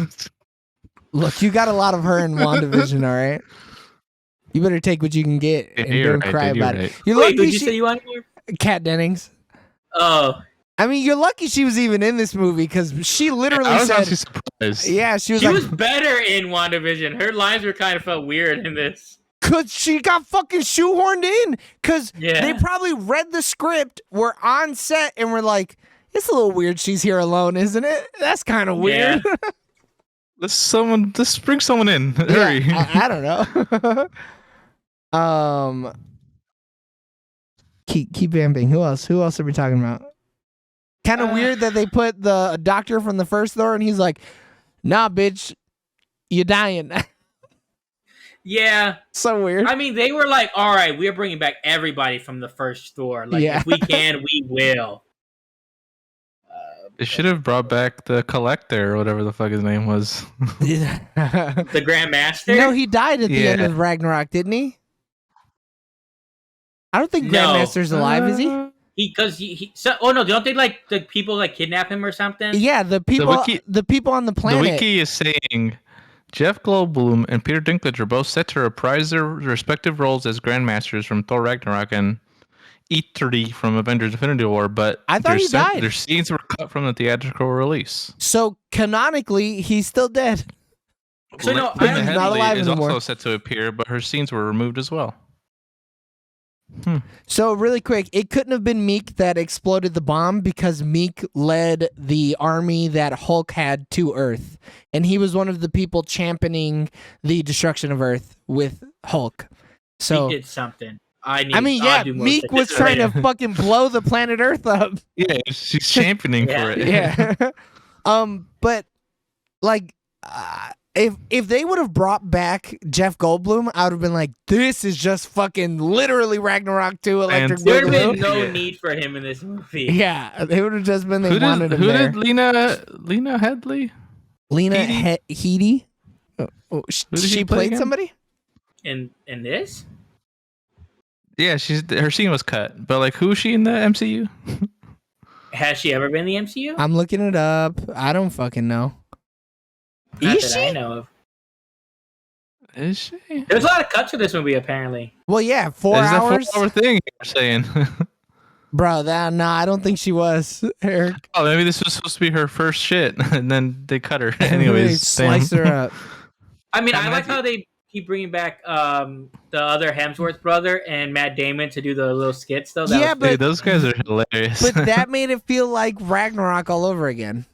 Look, you got a lot of her in WandaVision, all right? You better take what you can get and don't cry about it. You're Wait, did you say you want here? Kat Dennings. Oh. I mean, you're lucky she was even in this movie because she literally I was said... actually surprised. Yeah, she was better in WandaVision. Her lines were kind of felt weird in this. Because she got fucking shoehorned in. Because they probably read the script, were on set, and were like, it's a little weird she's here alone, isn't it? That's kind of weird. Yeah. Let's bring someone in. Hurry. I don't know. Keep vamping. Who else are we talking about? Kind of weird that they put the doctor from the first Thor and he's like, nah, bitch, you're dying. Yeah. So weird. I mean, they were like, all right, we're bringing back everybody from the first Thor. Like, if we can, we will. They should have brought back the Collector or whatever the fuck his name was. The Grand Master? No, he died at the end of Ragnarok, didn't he? I don't think Grandmaster's alive, is he? Don't they like the people like kidnap him or something? Yeah, the people on the planet. The wiki is saying Jeff Goldblum and Peter Dinklage are both set to reprise their respective roles as Grandmasters from Thor Ragnarok and E3 from Avengers Infinity War, but I thought he died. Their scenes were cut from the theatrical release. So canonically, he's still dead. So no, he's not alive is anymore. Also set to appear, but her scenes were removed as well. So really quick, it couldn't have been Meek that exploded the bomb because Meek led the army that Hulk had to Earth, and he was one of the people championing the destruction of Earth with Hulk. So he did something. Meek was trying to fucking blow the planet Earth up. Yeah, she's championing for it. Yeah. But like, if they would have brought back Jeff Goldblum, I would have been like, this is just fucking literally Ragnarok 2 Electric Boogaloo. There would have been no need for him in this movie. Yeah, they would have just been. They wanted him there. Who did Lena Headey? Lena Headey. She played somebody in this. Yeah, her scene was cut, but like, who is she in the MCU? Has she ever been in the MCU? I'm looking it up. I don't fucking know. Not that I know of. Is she? There's a lot of cuts to this movie, apparently. Well, yeah, 4 hours. Is that 4 hour thing you're saying? Bro, I don't think she was, Eric. Oh, maybe this was supposed to be her first shit, and then they cut her. Anyways, slice her up. I mean, I like how they keep bringing back the other Hemsworth brother and Matt Damon to do the little skits, though. Dude, those guys are hilarious. But that made it feel like Ragnarok all over again.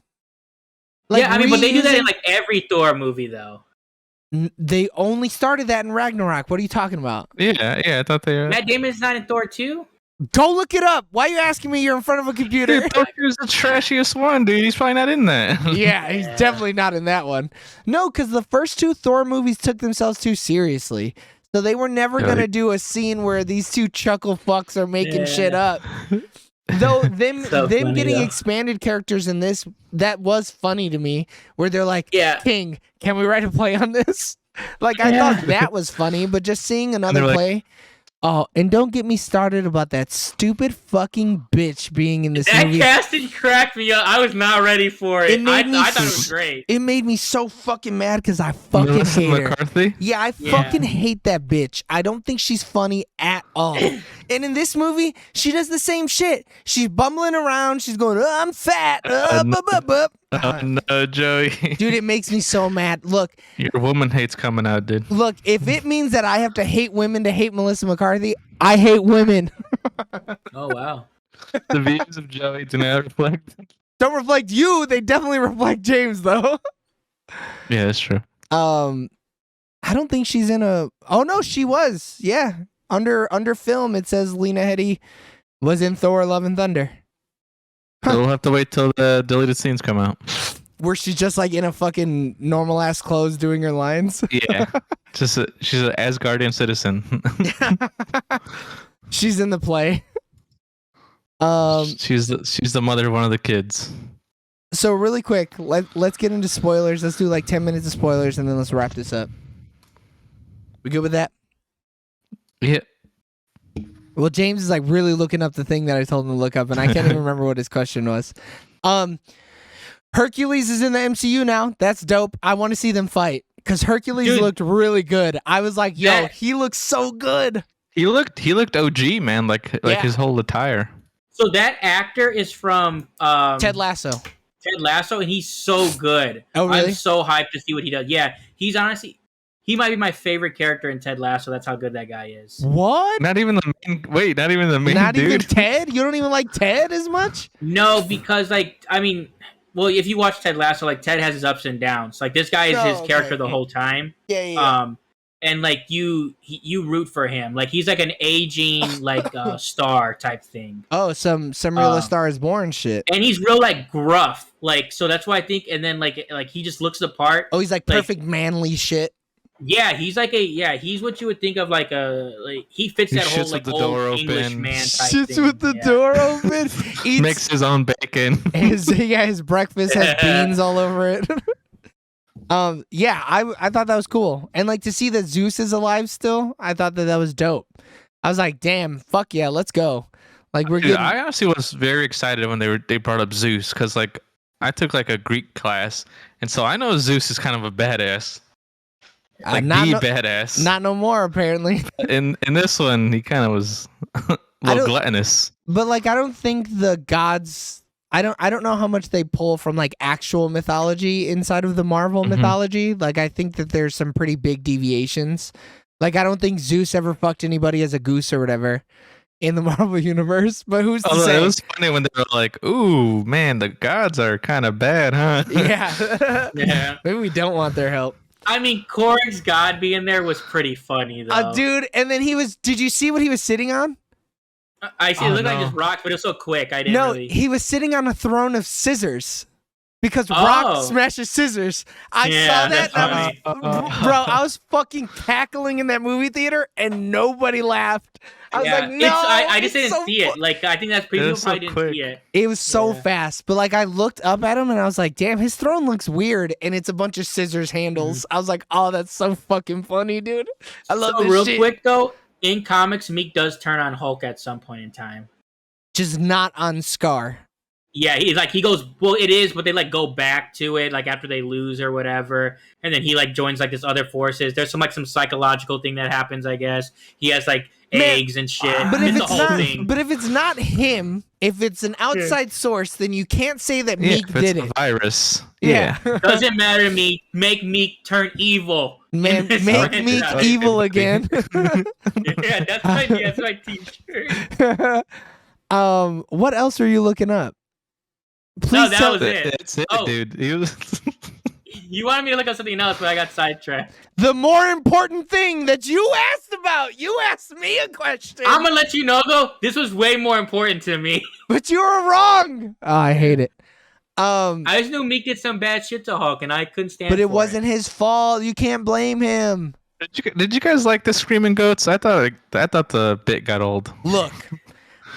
Like, yeah, I mean, but they do that in like every Thor movie, though. They only started that in Ragnarok. What are you talking about? Yeah, I thought they were... Matt Damon's not in Thor 2? Don't look it up. Why are you asking me? You're in front of a computer. Dude, Thor was the trashiest one, dude. He's probably not in that. Yeah, he's definitely not in that one. No, because the first 2 Thor movies took themselves too seriously. So they were never going to do a scene where these 2 chuckle fucks are making shit up. Though them getting expanded characters in this, that was funny to me, where they're like, King, can we write a play on this? Like, I thought that was funny, but just seeing another play... Oh, and don't get me started about that stupid fucking bitch being in this movie. That casting cracked me up. I was not ready for it. I thought it was great. It made me so fucking mad because I fucking hate her. McCarthy? Yeah, I fucking hate that bitch. I don't think she's funny at all. And in this movie, she does the same shit. She's bumbling around. She's going, oh, I'm fat. Oh, no, Joey. Dude, it makes me so mad. Look. Your woman hate's coming out, dude. Look, if it means that I have to hate women to hate Melissa McCarthy, I hate women. Oh, wow. The views of Joey do not reflect. Don't reflect you. They definitely reflect James, though. Yeah, that's true. I don't think she's in a... Oh, no, she was. Yeah. Under film, it says Lena Headey was in Thor: Love and Thunder. So we'll have to wait till the deleted scenes come out. Where she's just like in a fucking normal ass clothes doing her lines. Yeah, she's an Asgardian citizen. She's in the play. She's the mother of one of the kids. So really quick, let's get into spoilers. Let's do like 10 minutes of spoilers and then let's wrap this up. We good with that? Yeah. Well, James is like really looking up the thing that I told him to look up, and I can't even remember what his question was. Hercules is in the MCU now. That's dope. I want to see them fight because Hercules looked really good. I was like, yo, he looks so good. He looked OG, man, like his whole attire. So that actor is from Ted Lasso. Ted Lasso, and he's so good. Oh, really? I'm so hyped to see what he does. Yeah, he's honestly... He might be my favorite character in Ted Lasso. That's how good that guy is. What? Not even the main dude. Not even Ted? You don't even like Ted as much? No, because well, if you watch Ted Lasso, like Ted has his ups and downs. Like this guy is his character the whole time. Yeah. And like you root for him. Like he's like an aging star type thing. Oh, some real Star is Born shit. And he's real like gruff. Like so that's why I think. And then like he just looks the part. Oh, he's like perfect manly shit. Yeah, he's like he's what you would think of he fits that whole like old English man type thing. Shits with the door open. Makes his own bacon. His breakfast has beans all over it. I thought that was cool. And like to see that Zeus is alive still, I thought that was dope. I was like, damn, fuck yeah, let's go. Like I honestly was very excited when they brought up Zeus because like I took like a Greek class, and so I know Zeus is kind of a badass. Like badass. Not no more, apparently. In this one, he kind of was a little gluttonous. But like, I don't think the gods. I don't know how much they pull from like actual mythology inside of the Marvel mythology. Like, I think that there's some pretty big deviations. Like, I don't think Zeus ever fucked anybody as a goose or whatever in the Marvel universe. But who's to say? It was funny when they were like, "Ooh, man, the gods are kind of bad, huh?" Yeah. Yeah. Maybe we don't want their help. I mean, Korg's god being there was pretty funny, though. Dude, and then did you see what he was sitting on? I see. It looked like just rocks, but it was so quick. I didn't really... he was sitting on a throne of scissors. Because Rock smashes scissors. I saw that. I was fucking cackling in that movie theater, and nobody laughed. I was like, no. I just didn't see it. Like, I think that's pretty people probably didn't see it. It was so fast. But, like, I looked up at him, and I was like, damn, his throne looks weird. And it's a bunch of scissors handles. I was like, oh, that's so fucking funny, dude. I love this shit. Real quick, though, in comics, Meek does turn on Hulk at some point in time. Just not on Scar. Yeah, he goes, well, it is, but they like go back to it like after they lose or whatever, and then he like joins like this other forces. There's some psychological thing that happens, I guess. He has like eggs and shit. But if it's not him, if it's an outside source, then you can't say that Meek did it. A virus. Yeah. Doesn't matter to me. Make Meek turn evil. Man, make Meek evil again. Yeah, that's my t-shirt. What else are you looking up? Please that was it. That's it, dude. He was You wanted me to look up something else, but I got sidetracked. The more important thing that you asked about. You asked me a question. I'm gonna let you know though. This was way more important to me. But you were wrong. Oh, I hate it. I just knew Meek did some bad shit to Hulk, and I couldn't stand. But it wasn't his fault. You can't blame him. Did you guys like the screaming goats? I thought the bit got old. Look,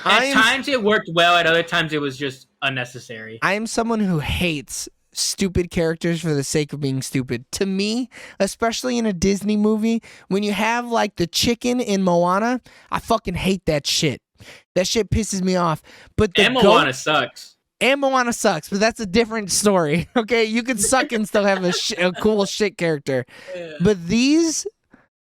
at times it worked well. At other times it was just unnecessary. I am someone who hates stupid characters for the sake of being stupid. To me, especially in a Disney movie, when you have like the chicken in Moana, I fucking hate that shit. That shit pisses me off. But the Moana sucks. And Moana sucks, but that's a different story. Okay, you can suck and still have a cool shit character. Yeah. But these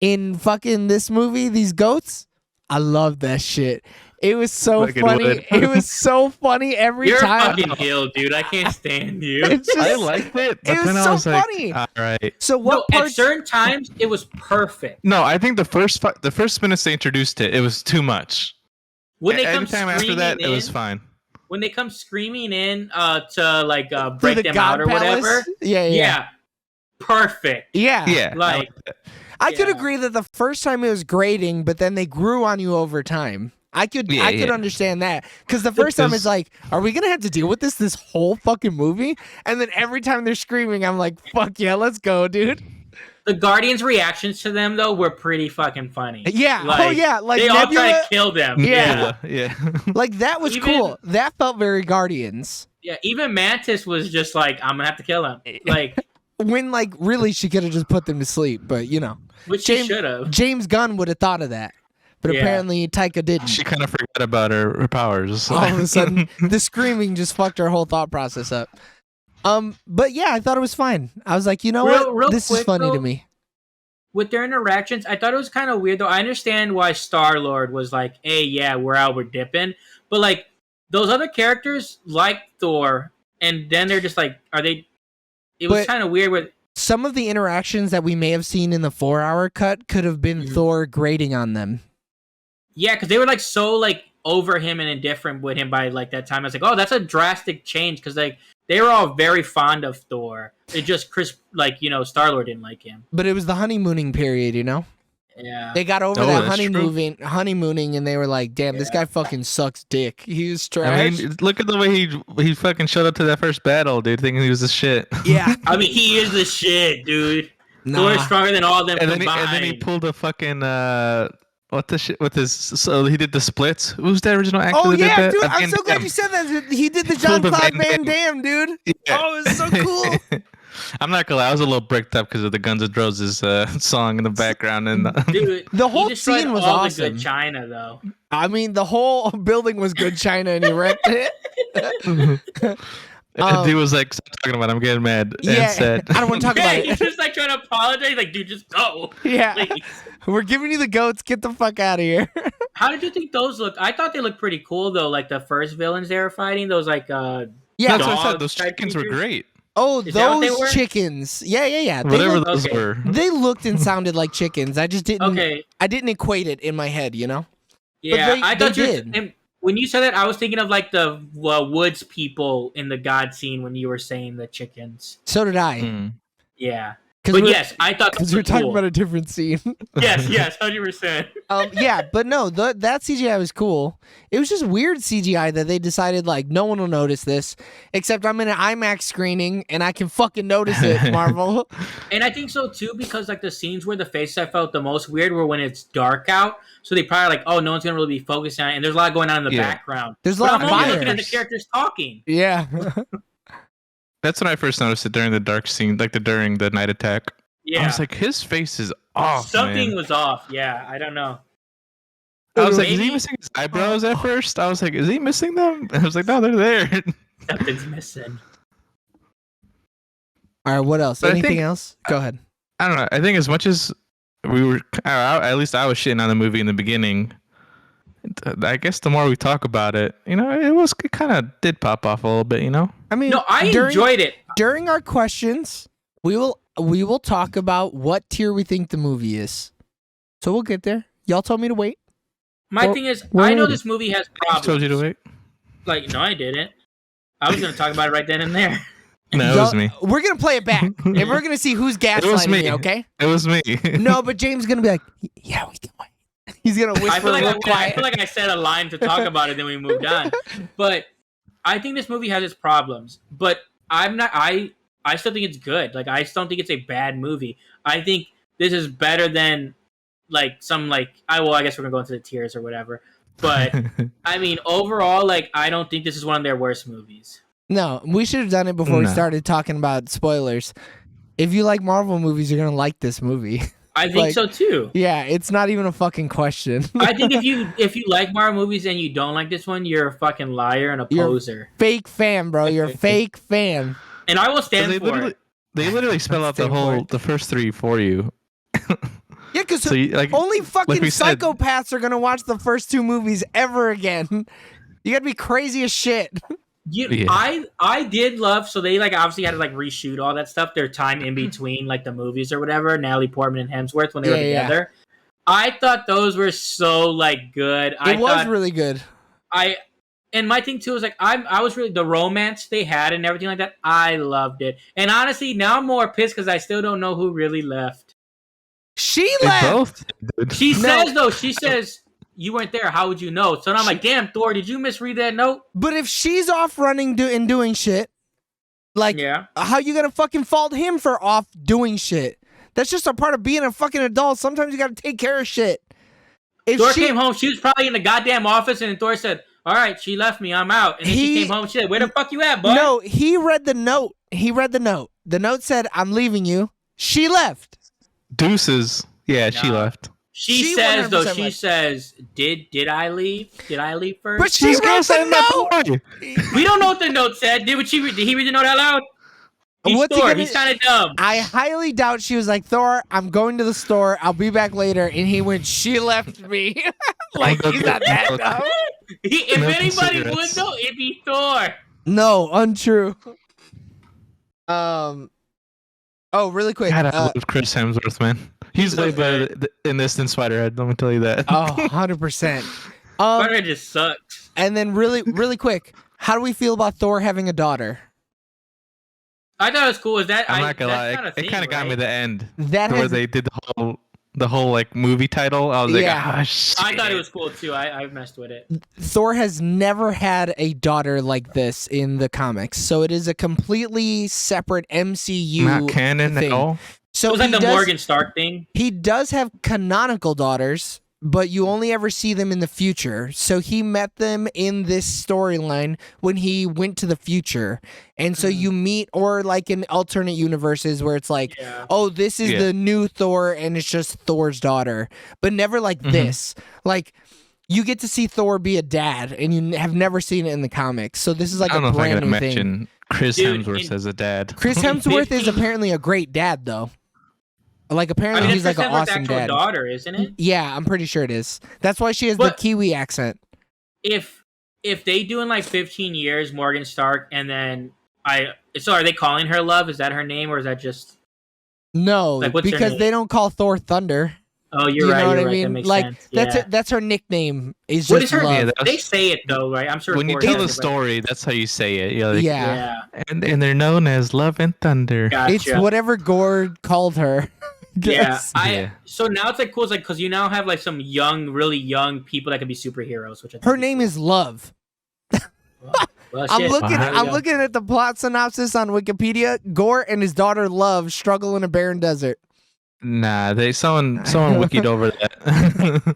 in fucking this movie, these goats, I love that shit. It was so funny. It was so funny every time. You're fucking ill, dude. I can't stand you. I liked it, but it then was I was so funny. Like, all right. So what? No, at certain times, it was perfect. No, I think the first minutes they introduced it, it was too much. When they come Anytime after that, it was fine. When they come screaming in to like break them out or palace? whatever, yeah, perfect. Yeah. Like I could agree that the first time it was grating, but then they grew on you over time. I could understand that, because the first time it's like, are we gonna have to deal with this whole fucking movie? And then every time they're screaming, I'm like, fuck yeah, let's go, dude. The Guardians' reactions to them though were pretty fucking funny. Yeah, like they Nebula, all try to kill them. Yeah. Like that was cool. That felt very Guardians. Yeah, even Mantis was just like, I'm gonna have to kill him. Like when really she could have just put them to sleep, but which she should have. James Gunn would have thought of that. But apparently Taika didn't. She kind of forgot about her powers. All of a sudden, the screaming just fucked her whole thought process up. But yeah, I thought it was fine. I was like, you know what? This is funny to me. With their interactions, I thought it was kind of weird, though. I understand why Star-Lord was like, hey, yeah, we're out, we're dipping. But, like, those other characters, like Thor, and then they're just like, are they... It was kind of weird with... Some of the interactions that we may have seen in the 4-hour cut could have been Thor grating on them. Yeah, because they were like so like over him and indifferent with him by like that time. I was like, oh, that's a drastic change, because like they were all very fond of Thor. It just Star-Lord didn't like him. But it was the honeymooning period, Yeah. They got over that honeymooning, and they were like, damn, this guy fucking sucks dick. He was trash. I mean, look at the way he fucking showed up to that first battle, dude, thinking he was the shit. Yeah. I mean, he is the shit, dude. Thor is stronger than all of them combined. And then he pulled a fucking what the shit with his? So he did the splits. Who's the original actor? Oh that yeah, did that? dude! I'm so glad you said that. He did the Jean-Claude Van Damme, dude. Yeah. Oh, it was so cool. I'm not gonna lie, I was a little bricked up because of the Guns N' Roses song in the background, and dude, the whole scene was awesome. The good China, though. I mean, the whole building was good China, and he wrecked it. Dude was like, "Stop talking about it, I'm getting mad." Yeah, and said, I don't want to talk about it. He's just like trying to apologize. Like, dude, just go. Yeah, please. We're giving you the goats. Get the fuck out of here. How did you think those looked? I thought they looked pretty cool though. Like the first villains they were fighting, those like yeah, that's what I said. Those chickens were great. Oh, those chickens. Yeah. Whatever those were. They looked and sounded like chickens. I just didn't. Okay. I didn't equate it in my head. Yeah, I thought you did. When you said that, I was thinking of like the woods people in the God scene when you were saying the chickens. So did I. Yeah. But yes, I thought because we're talking about a different scene. yes, 100%. Yeah, but no, that CGI was cool. It was just weird CGI that they decided like no one will notice this, except I'm in an IMAX screening and I can fucking notice it, Marvel. And I think so too, because like the scenes where the faces I felt the most weird were when it's dark out. So they probably like, oh, no one's gonna really be focusing on it, and there's a lot going on in the background. There's a lot of fire. Looking at the characters talking. Yeah. That's when I first noticed it during the dark scene, like during the night attack. Yeah. I was like, his face is off. Something was off. Yeah, I don't know. I was like, is he missing his eyebrows at first? I was like, is he missing them? I was like, no, they're there. Something's missing. All right, what else? Anything else? Go ahead. I don't know. I think as much as we were, at least I was shitting on the movie in the beginning. I guess the more we talk about it, it kind of did pop off a little bit, I mean, no, I enjoyed it. During our questions, we will talk about what tier we think the movie is. So we'll get there. Y'all told me to wait. My thing is, I know this movie has problems. I told you to wait. Like, no, I didn't. I was going to talk about it right then and there. No, it was me. We're gonna play it back, and we're gonna see who's gaslighting me. Okay? It was me. No, but James is gonna be like, "Yeah, we can wait." He's gonna whisper real I quiet. feel like I said a line to talk about it, then we moved on. But I think this movie has its problems. But I'm not. I still think it's good. Like I still don't think it's a bad movie. I think this is better than like some like. I guess we're gonna go into the tiers or whatever. But I mean, overall, like I don't think this is one of their worst movies. No, we should have done it before we started talking about spoilers. If you like Marvel movies, you're gonna like this movie. I think so too. Yeah, it's not even a fucking question. I think if you like Marvel movies and you don't like this one, you're a fucking liar and a poser. Fake fan, bro. You're a fake fan. And I will stand for it. They literally spell out the first three for you. Yeah, because only fucking psychopaths are gonna watch the first two movies ever again. You gotta be crazy as shit. I did love, so they like obviously had to like reshoot all that stuff, their time in between like the movies or whatever, Natalie Portman and Hemsworth when they were together. I thought those were so like good. It was really good. And my thing too is like I was really the romance they had and everything like that. I loved it. And honestly, now I'm more pissed because I still don't know who really left. She left. She says you weren't there. How would you know? So I'm like, damn, Thor, did you misread that note? But if she's off running and doing shit, like, how you gonna fucking fault him for off doing shit? That's just a part of being a fucking adult. Sometimes you gotta take care of shit. If Thor came home, she was probably in the goddamn office, and Thor said, all right, she left me, I'm out. And then she came home and she said, where the fuck you at, boy? No, he read the note. The note said, I'm leaving you. She left. Deuces. Yeah, she left. She says though. She says, "Did I leave? Did I leave first?" But she read the note. We don't know what the note said. Did he read the note out loud? He's kind of dumb. I highly doubt she was like, Thor, I'm going to the store. I'll be back later. And he went, she left me. Like he's not that dumb. If anybody would know, it'd be Thor. No, untrue. Oh, really quick. God, I love Chris Hemsworth, man. He's way better in this than Spider-Head, let me tell you that. Oh, 100%. Spider-Head just sucks. And then really quick, how do we feel about Thor having a daughter? I thought it was cool. I'm not gonna lie, it kind of got me the end. Where they did the whole like movie title. I was like, shit. I thought it was cool too. I messed with it. Thor has never had a daughter like this in the comics, so it is a completely separate MCU not canon thing. At all. So it was like the Morgan Stark thing. He does have canonical daughters, but you only ever see them in the future. So he met them in this storyline when he went to the future. And so you meet, or like in alternate universes where it's like, oh, this is the new Thor and it's just Thor's daughter. But never like this. Like, you get to see Thor be a dad and you have never seen it in the comics. So this is like a brand new thing. Chris Hemsworth as a dad. Chris Hemsworth is apparently a great dad, though. Like, apparently he's like an awesome dad. Daughter, isn't it? Yeah, I'm pretty sure it is. That's why she has the Kiwi accent. If they do in like 15 years, Morgan Stark, and then so are they calling her Love? Is that her name, or is that just no? Like, because they don't call Thor Thunder. Oh, you're right. You know what I mean? That makes like sense. that's her nickname. What is her name? They say it though, right? I'm sure. When you tell the story, that's how you say it. You're like, And they're known as Love and Thunder. Gotcha. It's whatever Gord called her. So now it's like cool. It's like because you now have like some really young people that can be superheroes. Which her name is Love. Well, I'm looking at the plot synopsis on Wikipedia. Gore and his daughter Love struggle in a barren desert. Nah, someone wikied over that.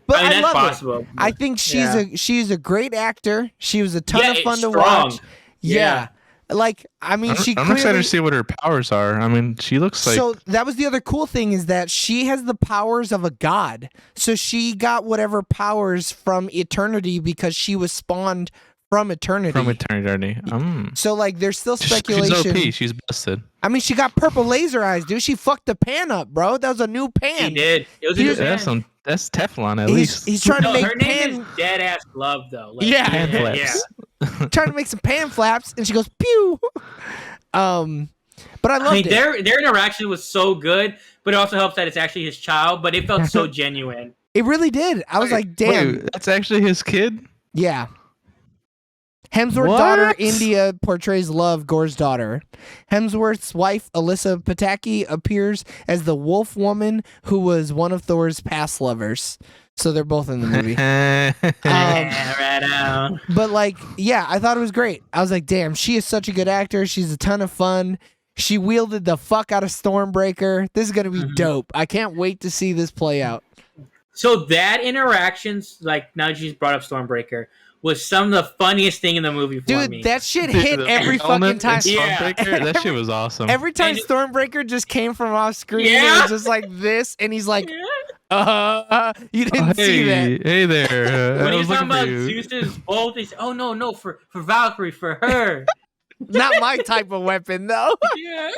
But I mean, I that's love possible. Her. I think she's a great actor. She was a ton of fun to watch. Yeah. Like, I mean, I'm excited to see what her powers are. I mean, she looks like... So that was the other cool thing is that she has the powers of a god. So she got whatever powers from eternity because she was spawned from eternity. So, like, there's still speculation. She's OP. She's busted. I mean, she got purple laser eyes, dude. She fucked the pan up, bro. That was a new pan. She did. It was a new pan. That's Teflon, at least. He's trying to make her name is Dead Ass Love, though. Like, pan flaps. Trying to make some pan flaps, and she goes pew. But I loved it. Their interaction was so good, but it also helps that it's actually his child. But it felt so genuine. It really did. I was like, damn, that's actually his kid. Yeah. Hemsworth's daughter, India, portrays Love, Gore's daughter. Hemsworth's wife, Alyssa Pataki, appears as the wolf woman who was one of Thor's past lovers. So they're both in the movie. Right on. But like, yeah, I thought it was great. I was like, damn, she is such a good actor. She's a ton of fun. She wielded the fuck out of Stormbreaker. This is going to be dope. I can't wait to see this play out. So that interactions, like now that she's brought up Stormbreaker, was some of the funniest thing in the movie for me. Dude, that shit hit every fucking time. That shit was awesome. Every time Stormbreaker just came from off screen, it was just like this, and he's like, you didn't see that. Hey there. When he's talking about Zeus's bolt, he said, oh no, for Valkyrie, for her. Not my type of weapon, though. Yeah.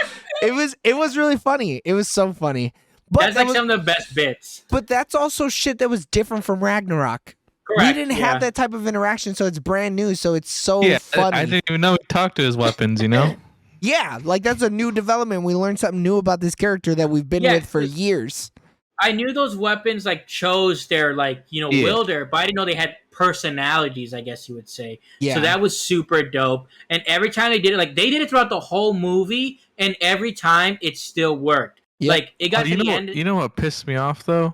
It was really funny. It was so funny. But that's like some of the best bits. But that's also shit that was different from Ragnarok. Correct, we didn't have that type of interaction, so it's brand new, so it's so funny. I didn't even know he talked to his weapons, you know? Yeah, like that's a new development. We learned something new about this character that we've been with for years. I knew those weapons like chose their wielder, but I didn't know they had personalities, I guess you would say. Yeah. So that was super dope. And every time they did it, like they did it throughout the whole movie, and every time it still worked. Yep. Like it got to the end. You know what pissed me off though?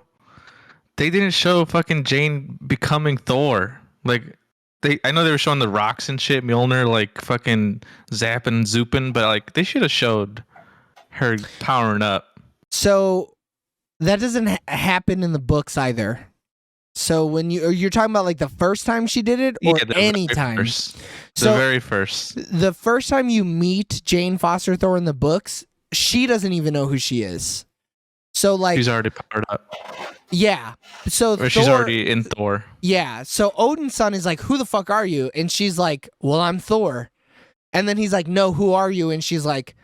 They didn't show fucking Jane becoming Thor. Like I know they were showing the rocks and shit, Mjolnir like fucking zapping and zooping, but like they should have showed her powering up. So that doesn't happen in the books either. So when you're talking about like the first time she did it, or any time? The very first. The first time you meet Jane Foster Thor in the books, she doesn't even know who she is. So like she's already powered up. Yeah. So or she's already in Thor. Yeah. So Odin's son is like, "Who the fuck are you?" And she's like, "Well, I'm Thor." And then he's like, "No, who are you?" And she's like,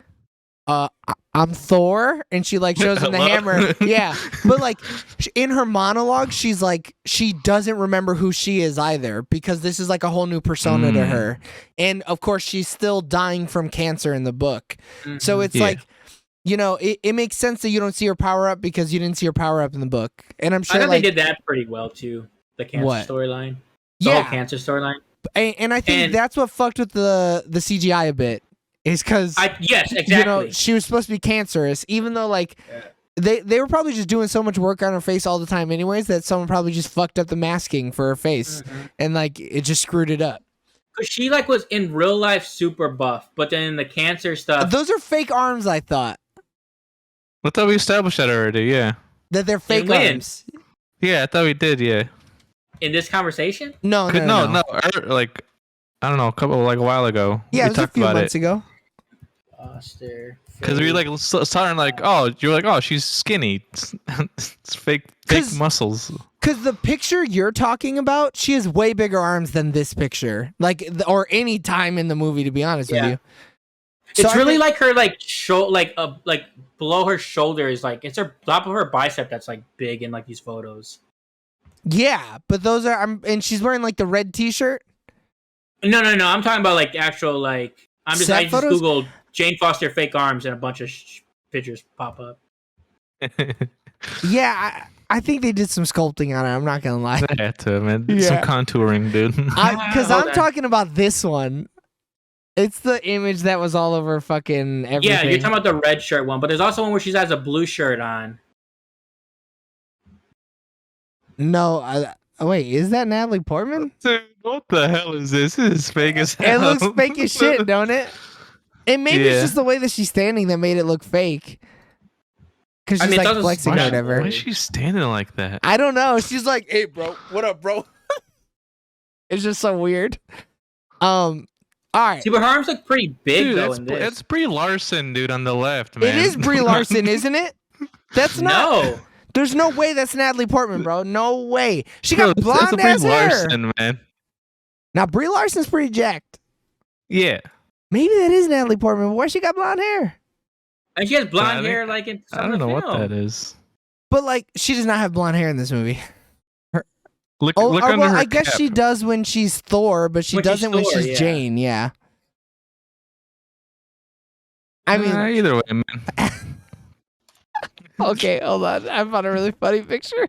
I'm Thor." And she like shows him the hammer. Yeah. But like in her monologue, she's like, she doesn't remember who she is either, because this is like a whole new persona to her. And of course, she's still dying from cancer in the book. So it's like, you know, it makes sense that you don't see her power up because you didn't see her power up in the book. And I'm sure I thought they did that pretty well too. The cancer storyline. The whole cancer storyline. And I think that's what fucked with the CGI a bit. Is because yes, exactly. You know, she was supposed to be cancerous, even though like they were probably just doing so much work on her face all the time, anyways, that someone probably just fucked up the masking for her face, and like it just screwed it up. Because she like was in real life super buff, but then in the cancer stuff, those are fake arms. I thought. I thought we established that already. Yeah. That they're fake arms. Yeah, I thought we did. Yeah. In this conversation? No. Like I don't know, a while ago. Yeah, it was a few months ago. Because we like starting like, oh, you're like, oh, she's skinny. It's fake muscles. Because the picture you're talking about, she has way bigger arms than this picture, like or any time in the movie, to be honest with you. It's really like her like below her shoulders, like it's her top of her bicep that's like big in like these photos. Yeah, but those are and she's wearing like the red T-shirt. No. I'm talking about like actual like I just Googled Jane Foster fake arms and a bunch of pictures pop up. Yeah, I think they did some sculpting on it. I'm not gonna lie. They had to, man. Some contouring, dude. Because I'm talking about this one. It's the image that was all over fucking everything. Yeah, you're talking about the red shirt one, but there's also one where she has a blue shirt on. No, wait, is that Natalie Portman? Dude, what the hell is this? This is fake as hell. It looks fake as shit, don't it? And maybe it's just the way that she's standing that made it look fake. Because she's like flexing or whatever. Why is she standing like that? I don't know. She's like, "Hey, bro, what up, bro?" It's just so weird. All right. See, but her arms look pretty big, dude, though. It's Brie Larson, dude, on the left, man. It is Brie Larson, isn't it? That's not. No. There's no way that's Natalie Portman, bro. No way. She got blonde ass hair. Larson, man. Now Brie Larson's pretty jacked. Yeah. Maybe that is Natalie Portman, but why she got blonde hair? And she has blonde hair, like in some I don't know what that is. But like, she does not have blonde hair in this movie. Look under her I guess cap. she does when she's Thor, but she doesn't when she's Jane. Yeah. I mean, either way, man. Okay, hold on. I found a really funny picture.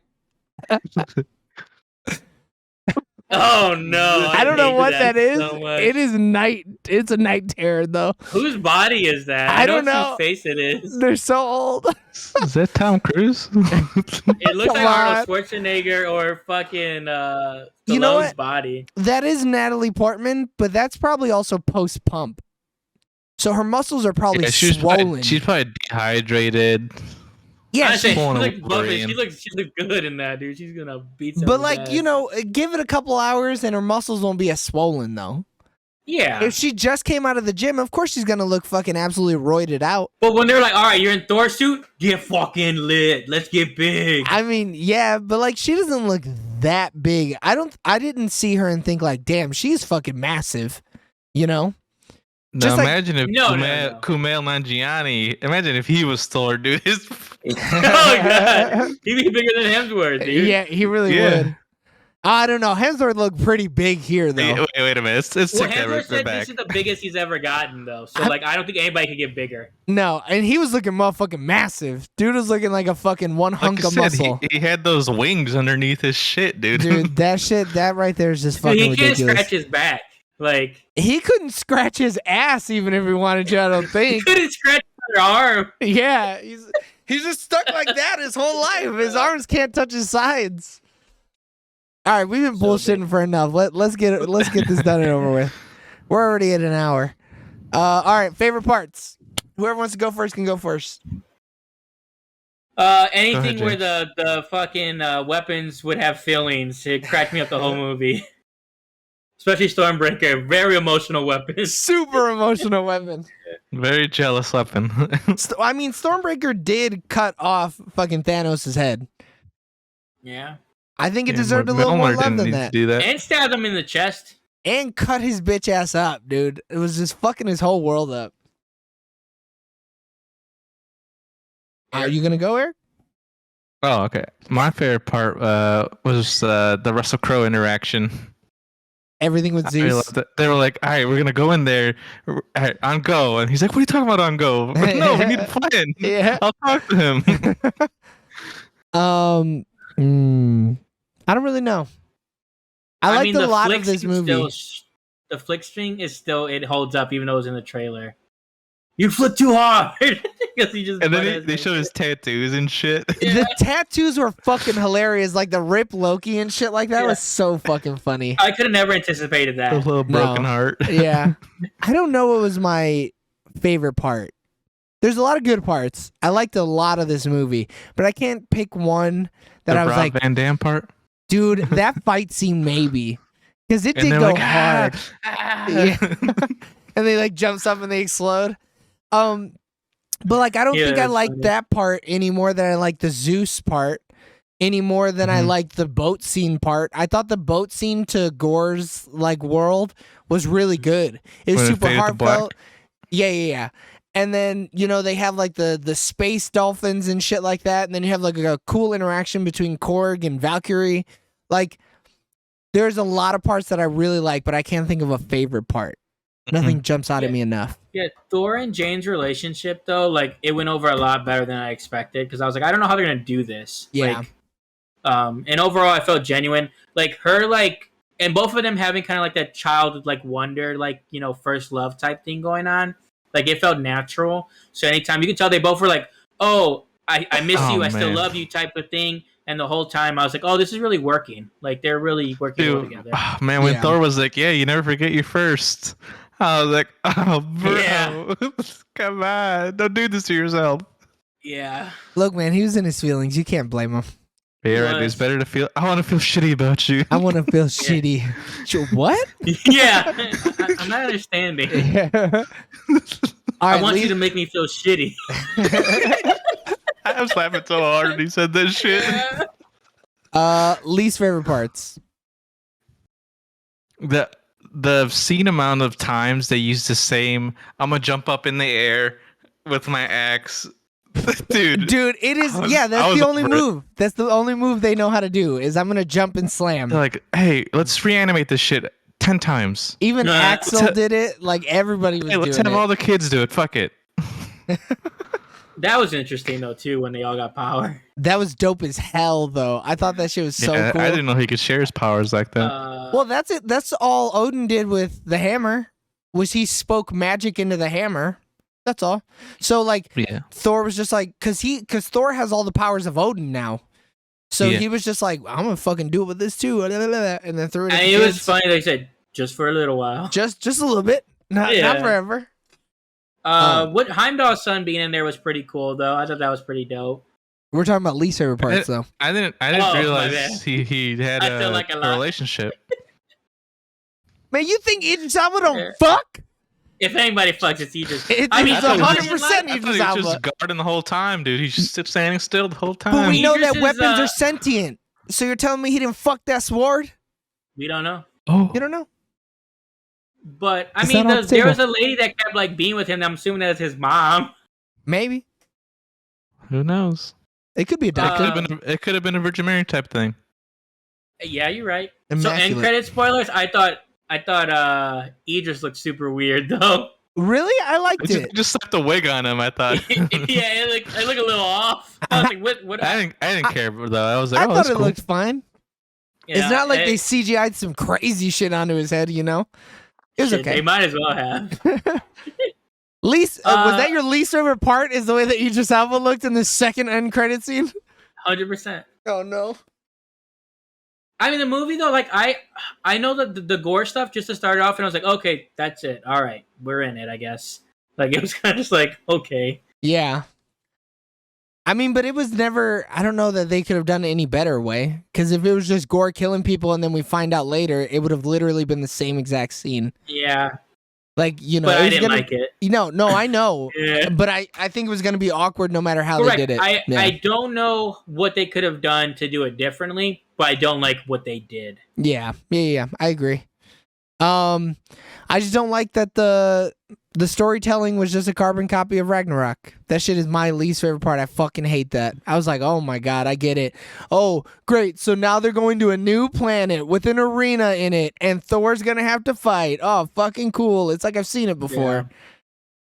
Oh no! I don't know hate what that is. so much. It is night. It's a night terror though. Whose body is that? I don't know know. whose face it is. They're so old. Is that Tom Cruise? It looks Come like Arnold on. Schwarzenegger or fucking You know Stallone's what? body. That is Natalie Portman, but that's probably also post pump. So her muscles are probably swollen. She's probably dehydrated. Yeah, Honestly, she, she pulling a looks bumping. Wolverine. She looks good in that, dude. She's gonna beat some. but like you know, give it a couple hours and her muscles won't be as swollen though. Yeah. If she just came out of the gym, of course she's gonna look fucking absolutely roided out. But when they're like, "All right, you're in Thor suit, get fucking lit. Let's get big." I mean, yeah, but like she doesn't look that big. I didn't see her and think like, damn, she's fucking massive. You know? Now Just like- imagine if No, Kumail Nanjiani. Imagine if he was Thor, dude. Oh god, he'd be bigger than Hemsworth, dude. Yeah, he really would. I don't know. Hemsworth looked pretty big here though. Wait a minute. Let's Well, take that Hemsworth right said back. this is the biggest he's ever gotten, though. So like, I don't think anybody could get bigger. No, and he was looking motherfucking massive. Dude was looking like a fucking one Like hunk I of said, muscle. he had those wings underneath his shit, dude. Dude, that right there is just Dude, fucking he can't ridiculous. scratch his back. Like He couldn't scratch his ass even if he wanted to, I don't he think. couldn't scratch your arm. Yeah, he's just stuck like that his whole life. His arms can't touch his sides. All right, we've been bullshitting for enough. Let's get this done and over with. We're already at an hour. All right, favorite parts. Whoever wants to go first can go first. Anything Go where ahead, the fucking weapons would have feelings, it cracked me up the whole movie. Especially Stormbreaker, very emotional weapon. Super emotional weapon. Very jealous weapon. I mean, Stormbreaker did cut off fucking Thanos' head. Yeah, I think it deserved a little more love than that. Do that. and stabbed him in the chest. And cut his bitch ass up, dude. It was just fucking his whole world up. Are you gonna go, Eric? Oh, okay. My favorite part was the Russell Crowe interaction. Everything with I really Zeus. loved it. They were like, "All right, we're gonna go in there on go," and he's like, "What are you talking about on go?" I'm like, no, we need a plan. Yeah. I'll talk to him. I don't really know. I liked a lot of this movie. The flick string is still, it holds up even though it's in the trailer. You flick too hard because he just. And then they showed his tattoos and shit. The tattoos were fucking hilarious, like the Rip Loki and shit like that Yeah. was so fucking funny. I could have never anticipated A that. little broken No. heart. Yeah. I don't know what was my favorite part. There's a lot of good parts. I liked a lot of this movie, but I can't pick one that The I was Rob like, Van Dam part. dude, that fight scene maybe. Because it did they're go like, hard. Yeah. And they like jumps up and they explode. But like I don't Yeah, think I that's like funny. that part any more than I like the Zeus part any more than I Mhm. like the boat scene part. I thought the boat scene to Gore's like world was really good. It was When it super faded to black? heartfelt. Yeah. And then, you know, they have like the space dolphins and shit like that, and then you have like a cool interaction between Korg and Valkyrie. Like there's a lot of parts that I really like, but I can't think of a favorite part. Nothing jumps out at Yeah. me enough. Yeah, Thor and Jane's relationship though, like it went over a lot better than I expected because I was like, I don't know how they're gonna do this. Yeah. Like, and overall, I felt genuine. Like her, like, and both of them having kind of like that child like wonder, like you know, first love type thing going on. Like it felt natural. So anytime you can tell they both were like, oh, I miss Oh, you, I still man. love you type of thing. And the whole time I was like, oh, this is really working. Like they're really working well Dude, together. oh, man, when Yeah. Thor was like, "Yeah, you never forget your first," I was like, "Oh, bro, Yeah. come on, don't do this to yourself." Yeah. Look, man, he was in his feelings. You can't blame him. Yeah, right. It's better to feel. I want to feel shitty about you. I want to feel shitty. What? Yeah. I'm not understanding. Yeah. All I right, want you leave- to make me feel shitty. I was laughing so hard when he said that shit. least favorite parts. The obscene amount of times they use the same. I'm gonna jump up in the air with my axe, dude. Dude, it is. I was- Yeah, I that's was the only over it. move. That's the only move they know how to do. Is I'm gonna jump and slam. They're like, "Hey, let's reanimate this shit 10 times. Even Nah. Axel did it. Like everybody was Hey, let's doing have it. all the kids do it. Fuck it." That was interesting though too when they all got power. That was dope as hell, though. I thought that shit was so Yeah, cool. I didn't know he could share his powers like that. Well, that's it. That's all Odin did with the hammer. Was he spoke magic into the hammer? That's all. So like, Yeah. Thor was just like, cause Thor has all the powers of Odin now. So Yeah. he was just like, I'm gonna fucking do it with this too, and then threw it. At And the it was kids. funny. They said just for a little while. Just a little bit, not forever. What Heimdall's son being in there was pretty cool though. I thought that was pretty dope. We're talking about least favorite parts, though. I didn't Oh, my realize bad. he had I feel like a lot. relationship. Man, you think Idris Elba don't Yeah. fuck? If anybody fucks, it's Idris. It's I mean, 100% I thought Idris he was Elba. just guarding the whole time, dude. He's just standing still the whole time. But we know that Idris is, weapons are sentient. So you're telling me he didn't fuck that sword? We don't know. Oh, You don't know? But I Is mean, that on the there table? was a lady that kept like being with him. I'm assuming that's his mom. Maybe. who knows? It could be It could adopted. have been. It could have been a Virgin Mary type thing. Yeah, you're right. So end Immaculate. credit spoilers. I thought Idris looked super weird though. Really? I liked it. Just slapped a wig on him. I thought. Yeah, it looked a little off. I was like, what? I didn't care though. I was like, I oh, thought that's it cool. looked fine. Yeah, It's not like it- they CGI'd some crazy shit onto his head, you know? It was shit, okay. They might as well have. Was that your least favorite part? Is the way that Idris Elba looked in the second end credit scene? 100%. Oh no! I mean, the movie though, like I know that the gore stuff just to start off, and I was like, okay, that's it. All right, we're in it, I guess. Like it was kind of just like, okay, Yeah. I mean, but it was never. I don't know that they could have done it any better way. Because if it was just gore killing people, and then we find out later, it would have literally been the same exact scene. yeah, Like you know, but it I was didn't gonna, like it. No, I know. Yeah. But I think it was going to be awkward no matter how Correct. they did it. I don't know what they could have done to do it differently, but I don't like what they did. Yeah. I agree. I just don't like that the storytelling was just a carbon copy of Ragnarok. That shit is my least favorite part. I fucking hate that. I was like, oh my god, I get it. Oh, great. So now they're going to a new planet with an arena in it, and Thor's gonna have to fight. Oh, fucking cool. It's like I've seen it before.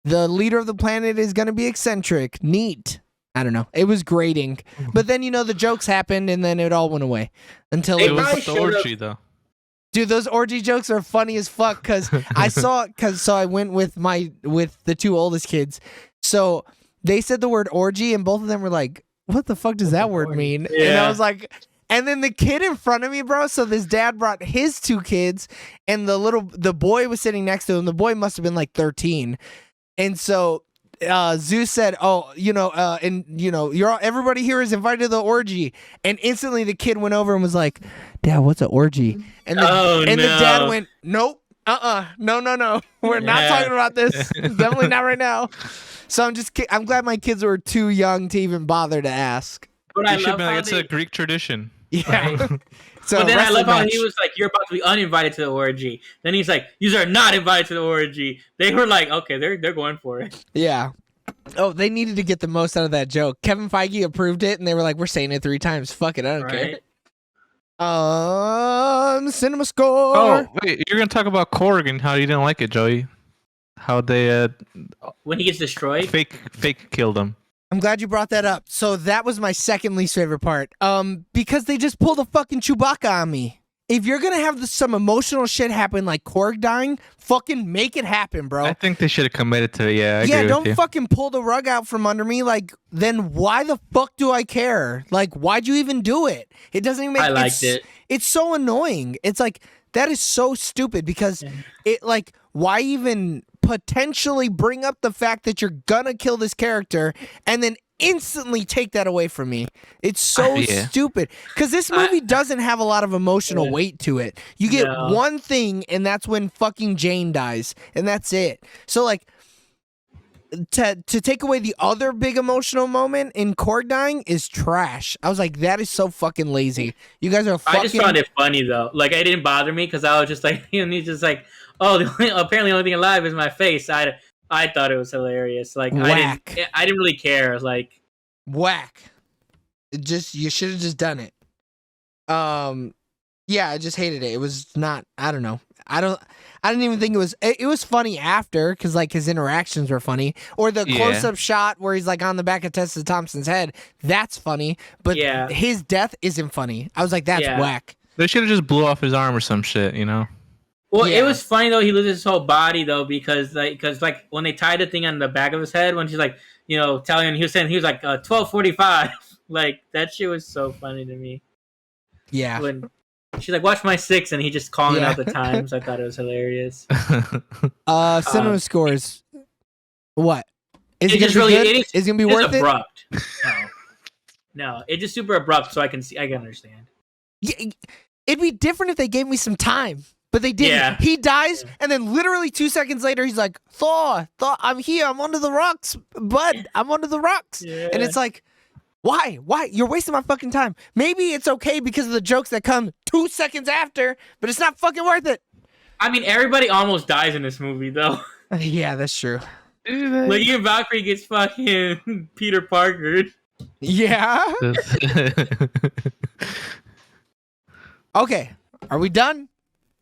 The leader of the planet is gonna be eccentric. Neat. I don't know. It was grating. But then, the jokes happened, and then it all went away. Until They It it was... probably was the should've- orgy though. Dude, those orgy jokes are funny as fuck because so I went with the two oldest kids. So they said the word orgy and both of them were like, what the fuck does that word mean? And I Yeah. was like, and then the kid in front of me, bro. So this dad brought his two kids and the boy was sitting next to him. The boy must have been like 13. And so Zeus said, everybody here is invited to the orgy. And instantly the kid went over and was like, Dad, what's an orgy? And the dad went, nope, no. We're not Yeah. talking about this. Definitely not right now. So I'm glad my kids were too young to even bother to ask. But You I should love be how like, it's they, a Greek tradition. Yeah. So but then I love wrestling how match. he was like, "You're about to be uninvited to the orgy." Then he's like, "You are not invited to the orgy." They were like, "Okay, they're going for it." Yeah. Oh, they needed to get the most out of that joke. Kevin Feige approved it, and they were like, "We're saying it 3 times. Fuck it, I don't care." Cinema score. Oh wait, you're gonna talk about Korg and how you didn't like it, Joey? How they When he gets destroyed, fake killed him. I'm glad you brought that up. So that was my second least favorite part. Because they just pulled a fucking Chewbacca on me. If you're gonna have some emotional shit happen like Korg dying, fucking make it happen, bro. I think they should have committed to it. Yeah, I agree Don't with you. fucking pull the rug out from under me. Like, then why the fuck do I care? Like, why'd you even do it? It doesn't even make I liked it. It's so annoying. It's like, that is so stupid because why even potentially bring up the fact that you're gonna kill this character and then instantly take that away from me? It's so Yeah. stupid because this movie doesn't have a lot of emotional weight to it. You get No. one thing and that's when fucking Jane dies and that's it. So like to take away the other big emotional moment in Korg dying is trash. I was like, that is so fucking lazy. You guys are fucking... I just found it funny though. Like it didn't bother me because I was just like, and he's just like, "Oh, apparently the only thing alive is my face." I thought it was hilarious. Like Whack. I didn't really care. Like Whack. You should have just done it. Yeah, I just hated it. It was not, I don't know. I didn't even think it was funny after because like his interactions were funny, or the Yeah. close-up shot where he's like on the back of Tessa Thompson's head. That's funny, but Yeah. his death isn't funny. I was like, that's Yeah. whack. They should have just blew off his arm or some shit, you know? Well, Yeah. it was funny though. He loses his whole body though because when they tied the thing on the back of his head when she's like telling him he was like 12:45. Like that shit was so funny to me. Yeah. When she's like, "Watch my 6," and he just calling Yeah. out the times. I thought it was hilarious. Cinema scores. What? Is It it gonna just be really good? it is Is it gonna be it's worth it? abrupt. No, it's just super abrupt. So I can understand. Yeah, it'd be different if they gave me some time, but they didn't. Yeah. He dies, and then literally 2 seconds later, he's like, Thor, I'm here. I'm under the rocks, bud. I'm under the rocks. Yeah. And it's like, why? You're wasting my fucking time. Maybe it's okay because of the jokes that come 2 seconds after, but it's not fucking worth it. I mean, everybody almost dies in this movie though. Yeah, that's true. Like even Valkyrie gets fucking Peter Parker. Yeah. Okay. Are we done?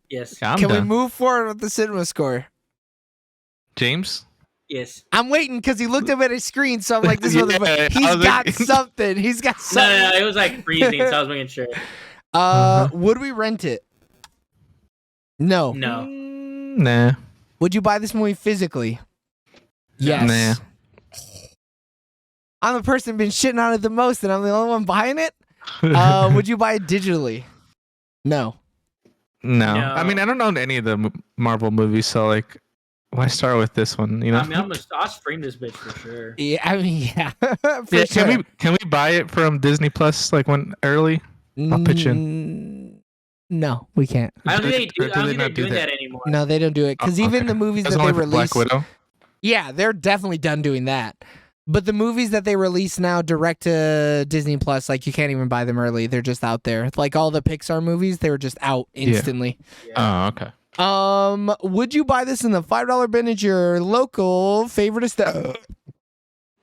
Yes. I'm Can we done. move forward with the cinema score? James? Yes. I'm waiting because he looked up at his screen, so I'm like, this Yeah, motherfucker. I He's was got like- something. He's got No, something. no, it was like freezing, so I was making sure. Would we rent it? No. No. Nah. Would you buy this movie physically? Yes. Nah. I'm the person been shitting on it the most, and I'm the only one buying it. Would you buy it digitally? No. No. No. I mean, I don't own any of the Marvel movies, so like, why start with this one? You know? I mean, I'll stream this bitch for sure. Yeah, I mean, yeah. For Yeah, sure. can we buy it from Disney Plus like when early? I'll pitch in. No, we can't. I don't think Or do they they're not do doing that? that anymore. No, they don't do it because Oh, even okay. the movies That's that they only for release, Black Widow. yeah, they're definitely done doing that. But the movies that they release now direct to Disney Plus, like you can't even buy them early. They're just out there. Like all the Pixar movies, they were just out instantly. Oh, okay. Would you buy this in the $5 bin at your local favorite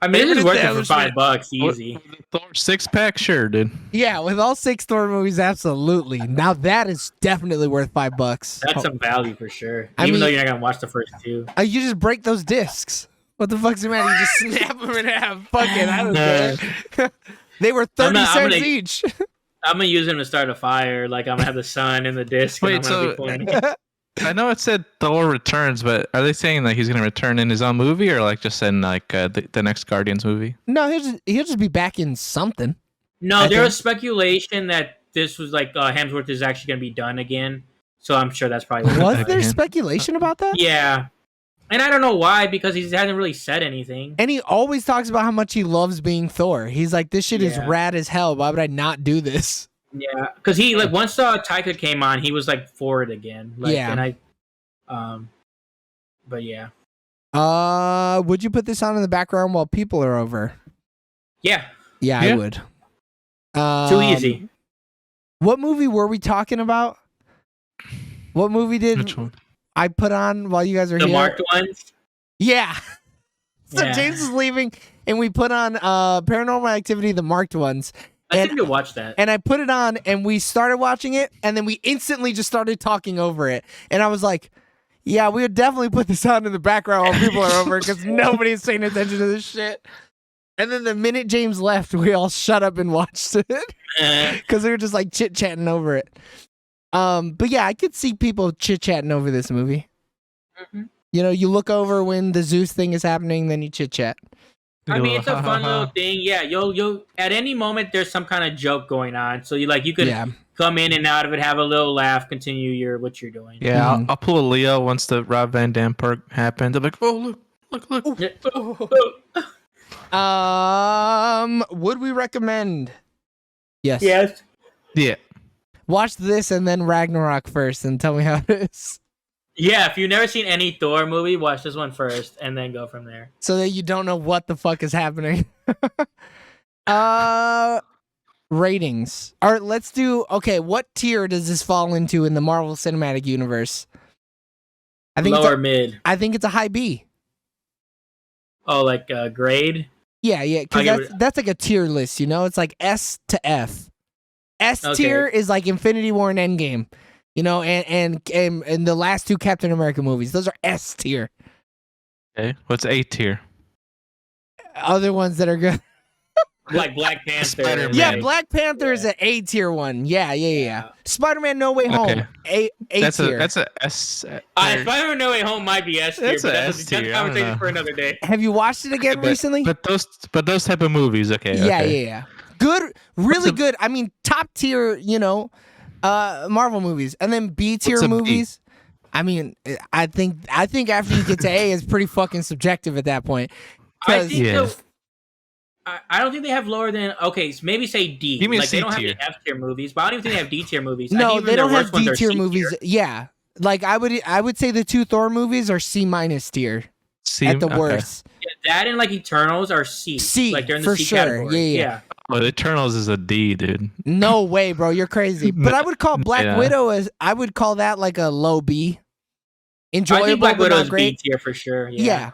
I mean, this is worth it for establishment. $5 easy. Thor 6-pack, sure, dude. Yeah, with all 6 Thor movies, absolutely. Now that is definitely worth $5. That's some value for sure. I Even though mean- you're not gonna watch the first two. You just break those discs. What the fuck's the matter? You just snap them in half. Fuck it, I don't care. They were 30 I'm cents gonna- each. I'm gonna use them to start a fire. Like I'm gonna have the sun and the disc. Wait, and I'm gonna so- be pointing. I know it said Thor returns, but are they saying like he's gonna return in his own movie or like just in like the next Guardians movie? No, he'll just be back in something. No, I there think- was speculation that this was like Hemsworth is actually gonna be done again. So I'm sure that's probably what Was there Again. speculation about that? Yeah, and I don't know why because he hasn't really said anything. And he always talks about how much he loves being Thor. He's like, this shit is Yeah. rad as hell. Why would I not do this? Yeah, because he like once Taika came on, he was like for it again. Like, Yeah. and but yeah, Would you put this on in the background while people are over? yeah, Yeah, I Yeah. would. too easy. What movie were we talking about? What movie did Which one? I put on while you guys were The here? marked ones. Yeah. So Yeah. James is leaving, and we put on Paranormal Activity, the marked ones. I And- think you watch that. And I put it on, and we started watching it, and then we instantly just started talking over it. And I was like, yeah, we would definitely put this on in the background while people are over because nobody's paying attention to this shit. And then the minute James left, we all shut up and watched it because we were just like chit chatting over it. But yeah, I could see people chit chatting over this movie. Mhm. You know, you look over when the Zeus thing is happening, then you chit chat. I mean, it's a fun little thing. Yeah, you'll at any moment there's some kind of joke going on, so you could Yeah. come in and out of it, have a little laugh, continue what you're doing. Yeah, Mhm. I'll pull a Leo once the Rob Van Dam perk happens. I'm like, oh look. Yeah. Would we recommend? Yes. Yes. Yeah. Watch this and then Ragnarok first, and tell me how it is, Yeah, if you've never seen any Thor movie, watch this one first and then go from there. so that you don't know what the fuck is happening. Ratings. All right, let's do. Okay, what tier does this fall into in the Marvel Cinematic Universe? I think Lower mid. I think it's a high B. Oh, like grade. Yeah, because I'll give that's like a tier list, you know? It's like S to F. S Okay. tier is like Infinity War and Endgame. You know, and the last 2 Captain America movies, those are S tier. Okay, what's A tier? Other ones that are good. Like Black Panther. Spider-Man. Yeah, like- Black Panther is an A tier one. Yeah. Spider-Man No Way Home, Okay. A tier. That's a S. Spider-Man No Way Home might be S tier, That's but a that's S a tier, I don't conversation know. for another day. Have you watched it again recently? But those type of movies, okay. Yeah, okay. yeah. Good, really a- good. I mean, top tier, Marvel movies, and then B tier What's a B? movies. I mean, I think after you get to A, it's pretty fucking subjective at that point. I 'Cause- think Yeah. I don't think they have lower than so maybe say D. Give me a like they C don't have tier. the F tier movies, but I don't even think they have D tier movies. I No, think even they their don't have worst ones D are tier C movies. Yeah, like I would say the 2 Thor movies are C minus tier C, at the okay. worst. Yeah, that and like Eternals are C. C, like they're in for the C sure. category. Yeah. But Eternals is a D, dude. No way, bro. You're crazy. But I would call Black Yeah. Widow I would call that like a low B. I Enjoyable, think Black but Widow not is B great. tier for sure. Yeah.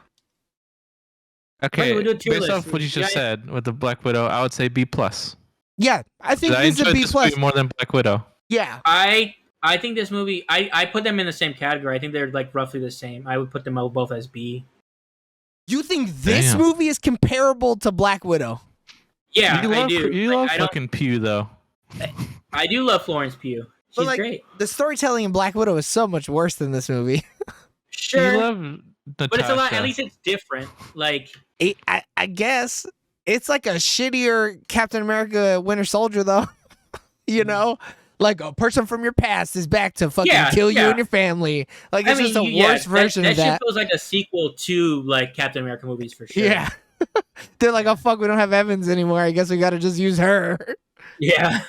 Okay, we do a tier based list. off what you just Yeah. said with the Black Widow, I would say B plus. Yeah. I think I this is a enjoyed B this plus. movie more than Black Widow. Yeah. I think this movie I put them in the same category. I think they're like roughly the same. I would put them both as B. You think this Damn. movie is comparable to Black Widow? Yeah, you I love, do. You Like, love I don't- fucking Pew though. I do love Florence Pugh. But, She's like, great. The storytelling in Black Widow is so much worse than this movie. Sure, You love Natasha. but it's a lot. At least it's different. Like I guess it's like a shittier Captain America Winter Soldier, though. You know? Like a person from your past is back to fucking Yeah, kill you yeah. and your family. Like it's just a yeah, worse version that of that. shit feels like a sequel to like Captain America movies for sure. Yeah. They're like, oh fuck, we don't have Evans anymore. I guess we gotta just use her. yeah.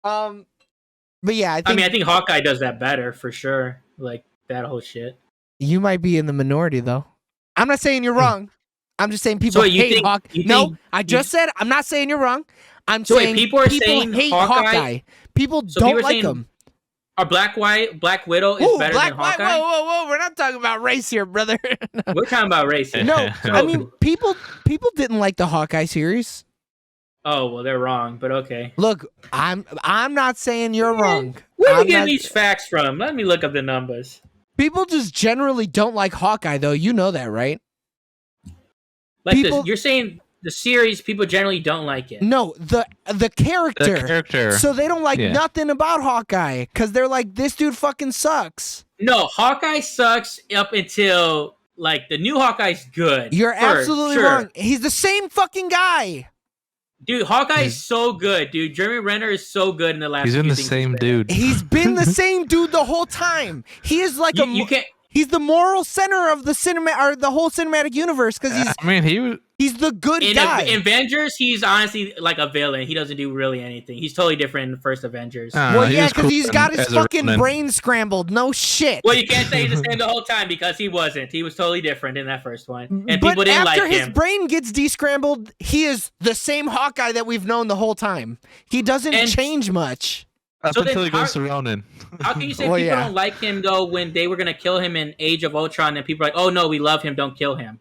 But yeah, I think, I think Hawkeye does that better for sure. Like that whole shit. you might be in the minority though. I'm not saying you're wrong. I'm just saying people So you hate think- Hawkeye. you No, think- I just said I'm not saying you're wrong. I'm So wait, saying people are saying hate Hawkeye- People So don't people are like saying him. Are Black Widow is Ooh, better Black than White. Hawkeye? Whoa. We're not talking about race here, brother. We're talking about race. here. No, So- I mean people didn't like the Hawkeye series. Oh well, they're wrong, but okay. Look, I'm not saying you're wrong. Where are I'm we getting not- these facts from? Let me look up the numbers. People just generally don't like Hawkeye, though. You know that, right? Like People- this, you're saying the series people generally don't like it. No, the character. the character. So they don't like Yeah. nothing about Hawkeye because they're like, this dude fucking sucks. No, Hawkeye sucks up until like the new Hawkeye's good. You're For absolutely sure. wrong. He's the same fucking guy. Dude. Hawkeye is so good, dude. Jeremy Renner is so good in the last. He's in few the things same he's been in. dude. He's been the same dude the whole time. He is like You can't. he's the moral center of the the whole cinematic universe because I mean, he was. he's the good guy. In Avengers, he's honestly like a villain. He doesn't do really anything. He's totally different in the first Avengers. Well, he yeah, was because cool he's got his as a fucking Ronin. brain scrambled. No shit. Well, you can't say he's the same the whole time because he wasn't. He was totally different in that first one, and but people didn't after like his him. brain gets descrambled, he is the same Hawkeye that we've known the whole time. He doesn't And- change much. Up So then until he goes how- to Ronin. How can you say Well, people yeah. don't like him though when they were gonna kill him in Age of Ultron and people are like, oh no, we love him, don't kill him.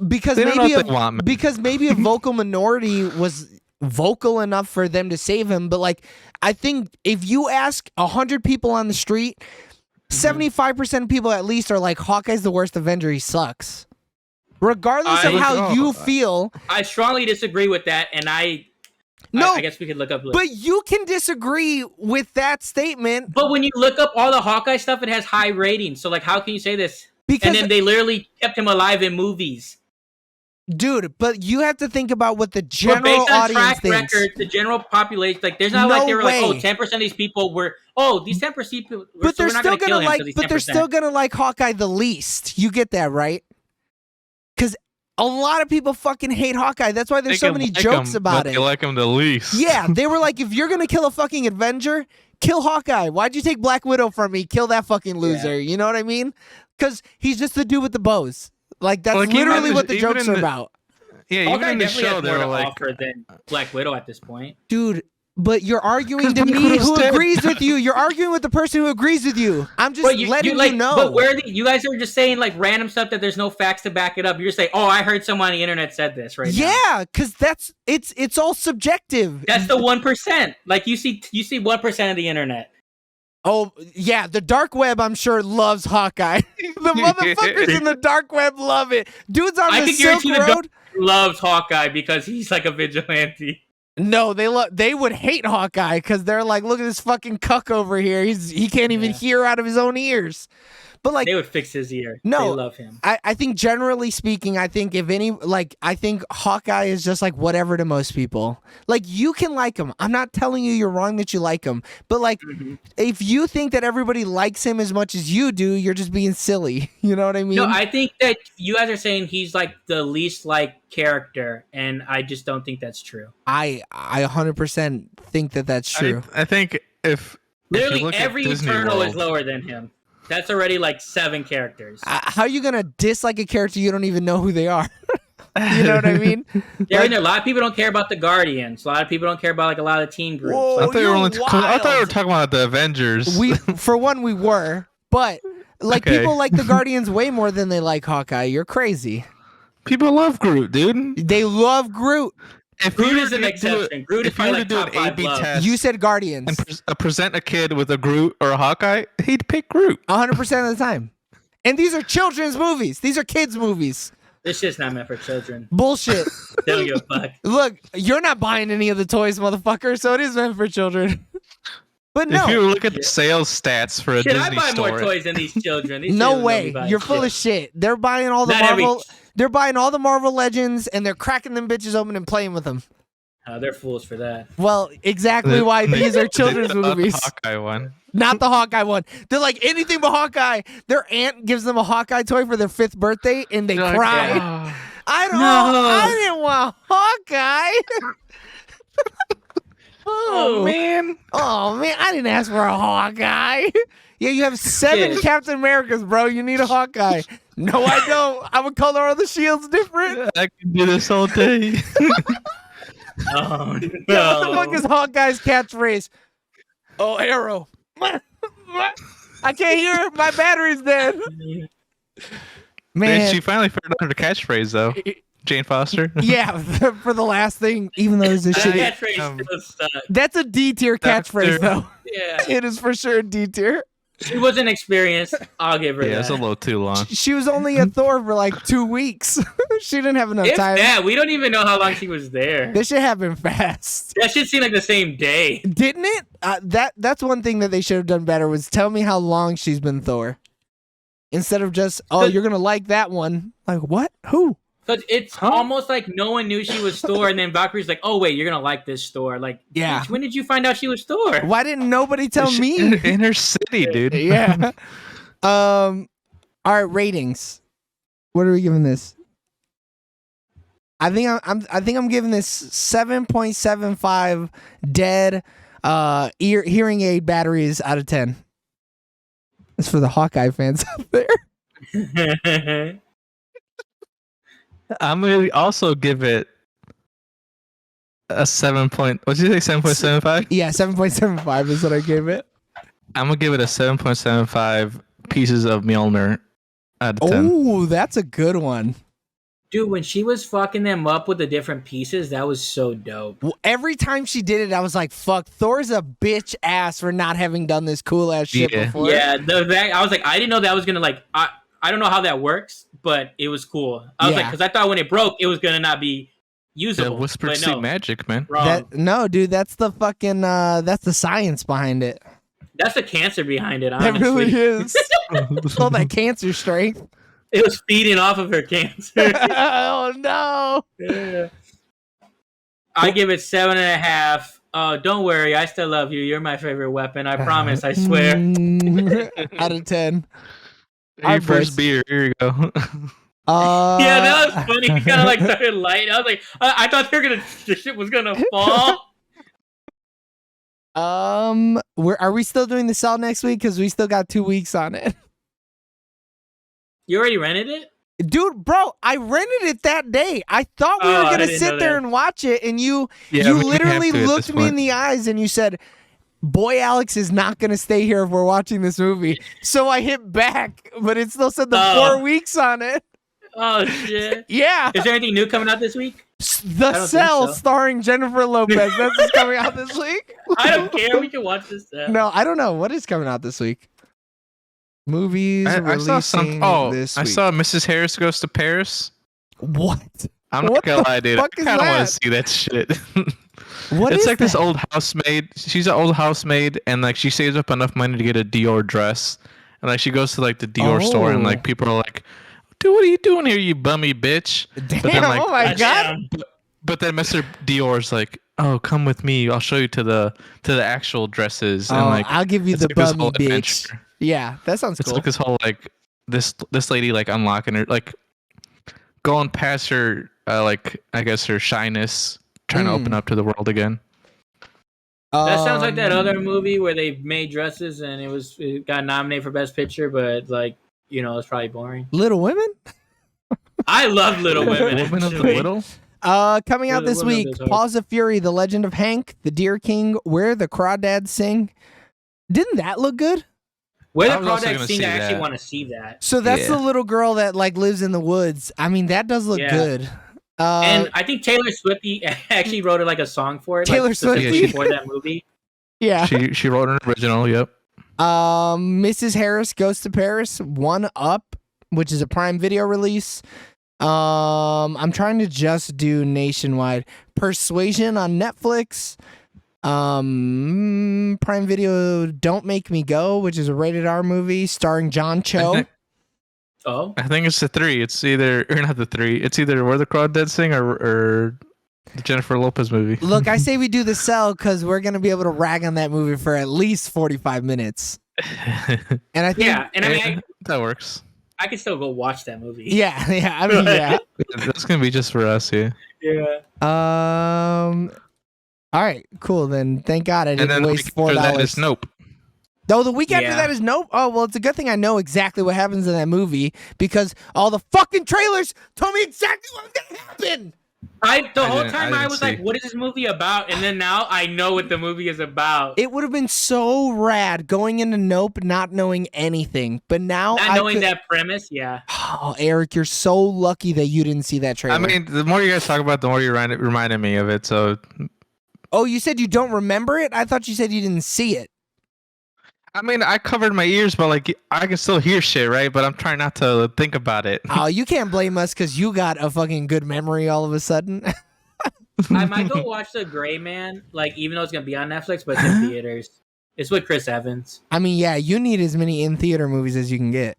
Because They don't know maybe what they want, man. because maybe a vocal minority was vocal enough for them to save him. But like, I think if you ask 100 people on the street, 75% of people at least are like, Hawkeye's the worst Avenger. He sucks. Regardless of I- how you feel, I strongly disagree with that, and I guess we could look up. but you can disagree with that statement But when you look up all the Hawkeye stuff, it has high ratings. So like, how can you say this? because And then they literally kept him alive in movies. dude, but you have to think about what the But general based on audience track thinks. record, the general population, like, there's not No like they were way. like, oh, 10% of these people were, oh, these 10% people, But so they're we're not still going to kill gonna him like, because he's 10%. but they're still gonna like Hawkeye the least. You get that, right? Because a lot of people fucking hate Hawkeye. That's why there's so many jokes about it. You like him the least. Yeah, they were like, if you're gonna kill a fucking Avenger, kill Hawkeye. Why'd you take Black Widow from me? Kill that fucking loser. You know what I mean? Because he's just the dude with the bows. Like that's Like, even literally in what the- the even jokes in are the- about, Yeah, even Hawkeye in the definitely show, has they more were to like, offer than Black Widow at this point. dude. But you're arguing 'Cause to Black me Widow's who dead. agrees with you. You're arguing with the person who agrees with you. I'm just But letting like, you know. But where you guys are just saying like random stuff that there's no facts to back it up. You're just saying, oh, I heard someone on the internet said this right now. Yeah, because it's all subjective. That's the 1%. Like you see 1% of the internet. Oh, yeah, the dark web, I'm sure, loves Hawkeye. The motherfuckers in the dark web love it. Dudes on I the can Silk guarantee the Road. loves Hawkeye because he's like a vigilante. No, they would hate Hawkeye because they're like, look at this fucking cuck over here. He can't even hear out of his own ears. But like, They would fix his ear. No, they love him. I think generally speaking, I think if any, like, I think Hawkeye is just like whatever to most people. Like, you can like him. I'm not telling you you're wrong that you like him. But like, if you think that everybody likes him as much as you do, you're just being silly. You know what I mean? No, I think that you guys are saying he's like the least liked character, and I just don't think that's true. I 100% think that that's true. I think if you Literally look at every Disney Eternal is World- lower than him. That's already like 7 characters. How are you gonna dislike a character you don't even know who they are? You know what I mean? Yeah, I know. A lot of people don't care about the Guardians. A lot of people don't care about like a lot of the team groups. Whoa. I thought, you were only You're I thought we were wild. talking about the Avengers. For one, we were, but like Okay. people like the Guardians way more than they like Hawkeye. You're crazy. People love Groot, dude. They love Groot. If Groot you is were an to do exception. Groot is if you were probably to like do an top 5 A/B love. test You said Guardians and present a kid with a Groot or a Hawkeye, he'd pick Groot. 100% of the time. And these are children's movies. These are kids' movies. This shit's not meant for children. Bullshit. They don't give a fuck. Look, you're not buying any of the toys, motherfucker, so it is meant for children. But If you no, look at the sales stats for a Shit, I Disney buy store, more toys than these children. These no children don't way. be buying You're full of shit. They're buying all the Not every- Marvel. They're buying all the Marvel Legends, and they're cracking them bitches open and playing with them. They're fools for that. Well, exactly why these are children's movies. The Hawkeye one. Not the Hawkeye one. They're like anything but Hawkeye. Their aunt gives them a Hawkeye toy for their 5th birthday, and they They're like, cry. "Oh." I didn't want Hawkeye. Oh man. Oh man, I didn't ask for a Hawkeye. Yeah, you have 7 Shit. Captain Americas, bro. You need a Hawkeye. No, I don't. I would color all the shields different. I can do this all day. Oh What the fuck no! is Hawkeye's catchphrase? Oh, Arrow. I can't hear it. My battery's dead. Man, Man, she finally figured out her catchphrase though. Jane Foster. yeah, for the last thing, even though it's a That shitty. catchphrase still stuck. That's a D tier That's catchphrase, their- though. Yeah, It is for sure a D tier. she wasn't experienced. I'll give her Yeah, that. it's a little too long. She was only a Thor for like 2 weeks. She didn't have enough If time. that, we don't even know how long she was there. This shit happened fast. That shit seemed like the same day. Didn't it? That's one thing that they should have done better was tell me how long she's been Thor. Instead of just, oh, you're going to like that one. Like, what? Who? Because it's almost like no one knew she was Thor, and then Valkyrie's like, "Oh wait, you're gonna like this Thor." Like, Yeah. bitch, when did you find out she was Thor? Why didn't nobody tell She- me? in her city, dude. Yeah. All right, ratings. What are we giving this? I think I'm giving this 7.75 dead hearing aid batteries out of 10. That's for the Hawkeye fans out there. I'm gonna also give it a 7. What did you say? 7.75. Yeah, 7.75 is what I gave it. I'm gonna give it a 7.75 pieces of Mjolnir out of 10. Oh, that's a good one. Dude, when she was fucking them up with the different pieces, that was so dope. Well, every time she did it, I was like, fuck, Thor's a bitch ass for not having done this cool ass shit Yeah. before. Yeah, I was like, I didn't know that was gonna like. I don't know how that works, but it was cool. I was like, Yeah. because I thought when it broke, it was gonna not be Yeah, usable. whispered but sweet no, magic, man. wrong. No, dude, that's the fucking that's the science behind it. That's the cancer behind it. That Honestly, really is. All that cancer strength. it was feeding off of her cancer. Oh no. Yeah. I give it 7.5. Oh, don't worry, I still love you. You're my favorite weapon. I promise. I swear. Out of 10. Your Our first voice. beer. Here you go. Yeah, that was funny. He kind of like started light. I was like, I thought the shit was gonna fall. Are we still doing the cell next week? Because we still got 2 weeks on it. You already rented it? Dude, bro, I rented it that day. I thought we Oh, were I gonna didn't sit know there that. and watch it, and you Yeah, we have literally to at looked this me in point. the eyes and you said, "Boy, Alex is not gonna stay here if we're watching this movie." So I hit back, but it still said the Oh. 4 weeks on it. Oh shit! Yeah, Is there anything new coming out this week? The don't Cell, think so. starring Jennifer Lopez. That's what's coming out this week. I don't care. We can watch this. No, I don't know what is coming out this week. Movies I releasing saw some. this I week. saw Mrs. Harris Goes to Paris. What? I'm not What gonna the lie, dude. I fuck is kind of want that? to see that shit. What It's is like this that? old housemaid. She's an old housemaid, and like she saves up enough money to get a Dior dress, and like she goes to like the Dior store, and Oh. like people are like, "Dude, what are you doing here, you bummy bitch?" Damn! then, like, oh my god! Goddamn. But then Mr. Dior's like, "Oh, come with me. I'll show you to the actual dresses." And like, I'll give you it's the like this bummy whole bitch. adventure. Yeah, that sounds It's cool. like this whole like this lady like unlocking her like going past her like I guess her shyness, trying to open up to the world again. That sounds like that other Um, movie where they made dresses and it got nominated for Best Picture, but like it's probably boring. Little Women. I love Little Women. Women of the actually. Little. Coming out Little this Women week, goes hard. Paws of Fury, The Legend of Hank, The Deer King, Where the Crawdads Sing. Didn't that look good? Where I the was also Crawdads gonna Sing, see I actually that. want to see that. So that's Yeah. the little girl that like lives in the woods. I mean, that does look Yeah. good. And I think Taylor Swift actually wrote like a song for it. Taylor like, specifically Swift. for that movie. yeah. She wrote an original. Yep. Mrs. Harris Goes to Paris, One Up, which is a Prime Video release. I'm trying to just do nationwide. Persuasion on Netflix. Prime Video Don't Make Me Go, which is a rated R movie starring John Cho. Oh, I think it's the 3. It's either or not the 3. It's either Where the Crawdads Sing or the Jennifer Lopez movie. Look, I say we do The Cell because we're gonna be able to rag on that movie for at least 45 minutes. And I think, yeah. And I mean, that works. I could still go watch that movie. yeah. I mean, yeah. That's gonna be just for us, yeah. Yeah. All right, cool. Then thank God I And didn't then the waste week after that $4. is Nope. No, the week after Yeah. that is Nope. Oh, well, it's a good thing I know exactly what happens in that movie because all the fucking trailers told me exactly what was gonna happen. The whole didn't- I time I didn't was see. like, what is this movie about? And then now I know what the movie is about. It would have been so rad going into Nope not knowing anything, but now Not I knowing could... that premise, yeah. Oh, Eric, you're so lucky that you didn't see that trailer. I mean, the more you guys talk about it, the more you reminded me of it. So, oh, you said you don't remember it? I thought you said you didn't see it. I mean, I covered my ears, but like I can still hear shit, right? But I'm trying not to think about it. Oh, you can't blame us because you got a fucking good memory all of a sudden. I might go watch The Gray Man, like even though it's gonna be on Netflix, but it's in theaters. It's with Chris Evans. I mean, yeah, you need as many in-theater movies as you can get.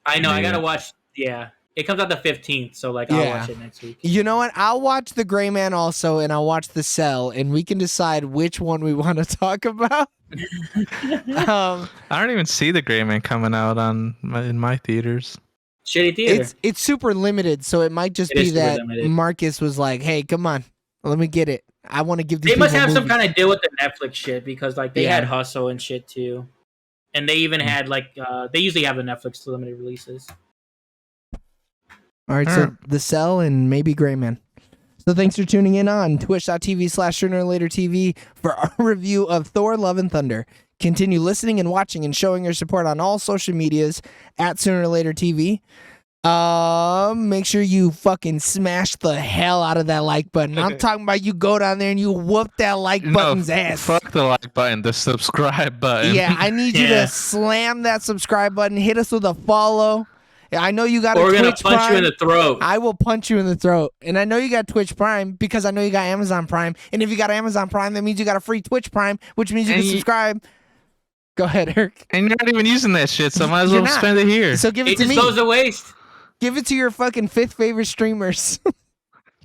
I know. I Yeah. gotta watch. Yeah, it comes out the 15th, so like I'll Yeah. watch it next week. You know what? I'll watch The Gray Man also, and I'll watch The Cell, and we can decide which one we want to talk about. I don't even see the Gray Man coming out in my theaters. Shitty theater. it's super limited, so it might just It be is super that limited. Marcus was like, "Hey, come on, let me get it. I want to give these They must people have some movies." kind of deal with the Netflix shit because like they Yeah. had Hustle and shit too, and they even had like they usually have the Netflix limited releases. All right, so The Cell and maybe Gray Man. So thanks for tuning in on twitch.tv/SoonerOrLaterTV for our review of Thor: Love and Thunder. Continue listening and watching and showing your support on all social medias at SoonerOrLaterTV. Make sure you fucking smash the hell out of that like button. I'm talking about you go down there and you whoop that like button's ass. Fuck the like button, the subscribe button. Yeah, I need you Yeah. to slam that subscribe button. Hit us with a follow. I know you got Or a we're gonna Twitch punch Prime. you in the throat. I will punch you in the throat. And I know you got Twitch Prime because I know you got Amazon Prime. And if you got Amazon Prime, that means you got a free Twitch Prime, which means you And can you- subscribe. Go ahead, Eric. And you're not even using that shit, so I might as You're well not. spend it here. So give it It to just me. goes to waste. Give it to your fucking fifth favorite streamers.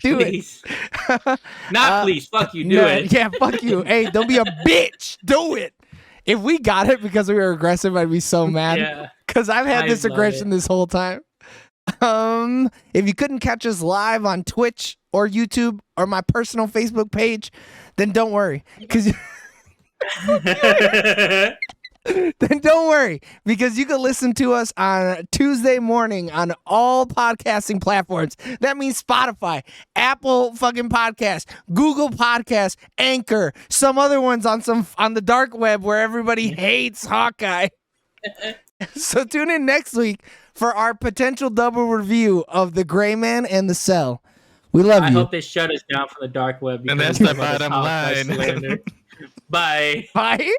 Do it. Please. Not please. Fuck you. Do No, it. Yeah, fuck you. Hey, don't be a bitch. Do it. If we got it because we were aggressive, I'd be so mad. Yeah. Because I've had I this love aggression it. this whole time. If you couldn't catch us live on Twitch or YouTube or my personal Facebook page, then don't worry. Then don't worry, because you can listen to us on Tuesday morning on all podcasting platforms. That means Spotify, Apple fucking podcast, Google Podcast, Anchor, some other ones on the dark web where everybody hates Hawkeye. So tune in next week for our potential double review of The Gray Man and The Cell. We love I you. hope they shut us down from the dark web. And because that's we the talk about bottom Holocaust line. slander. Bye. Bye.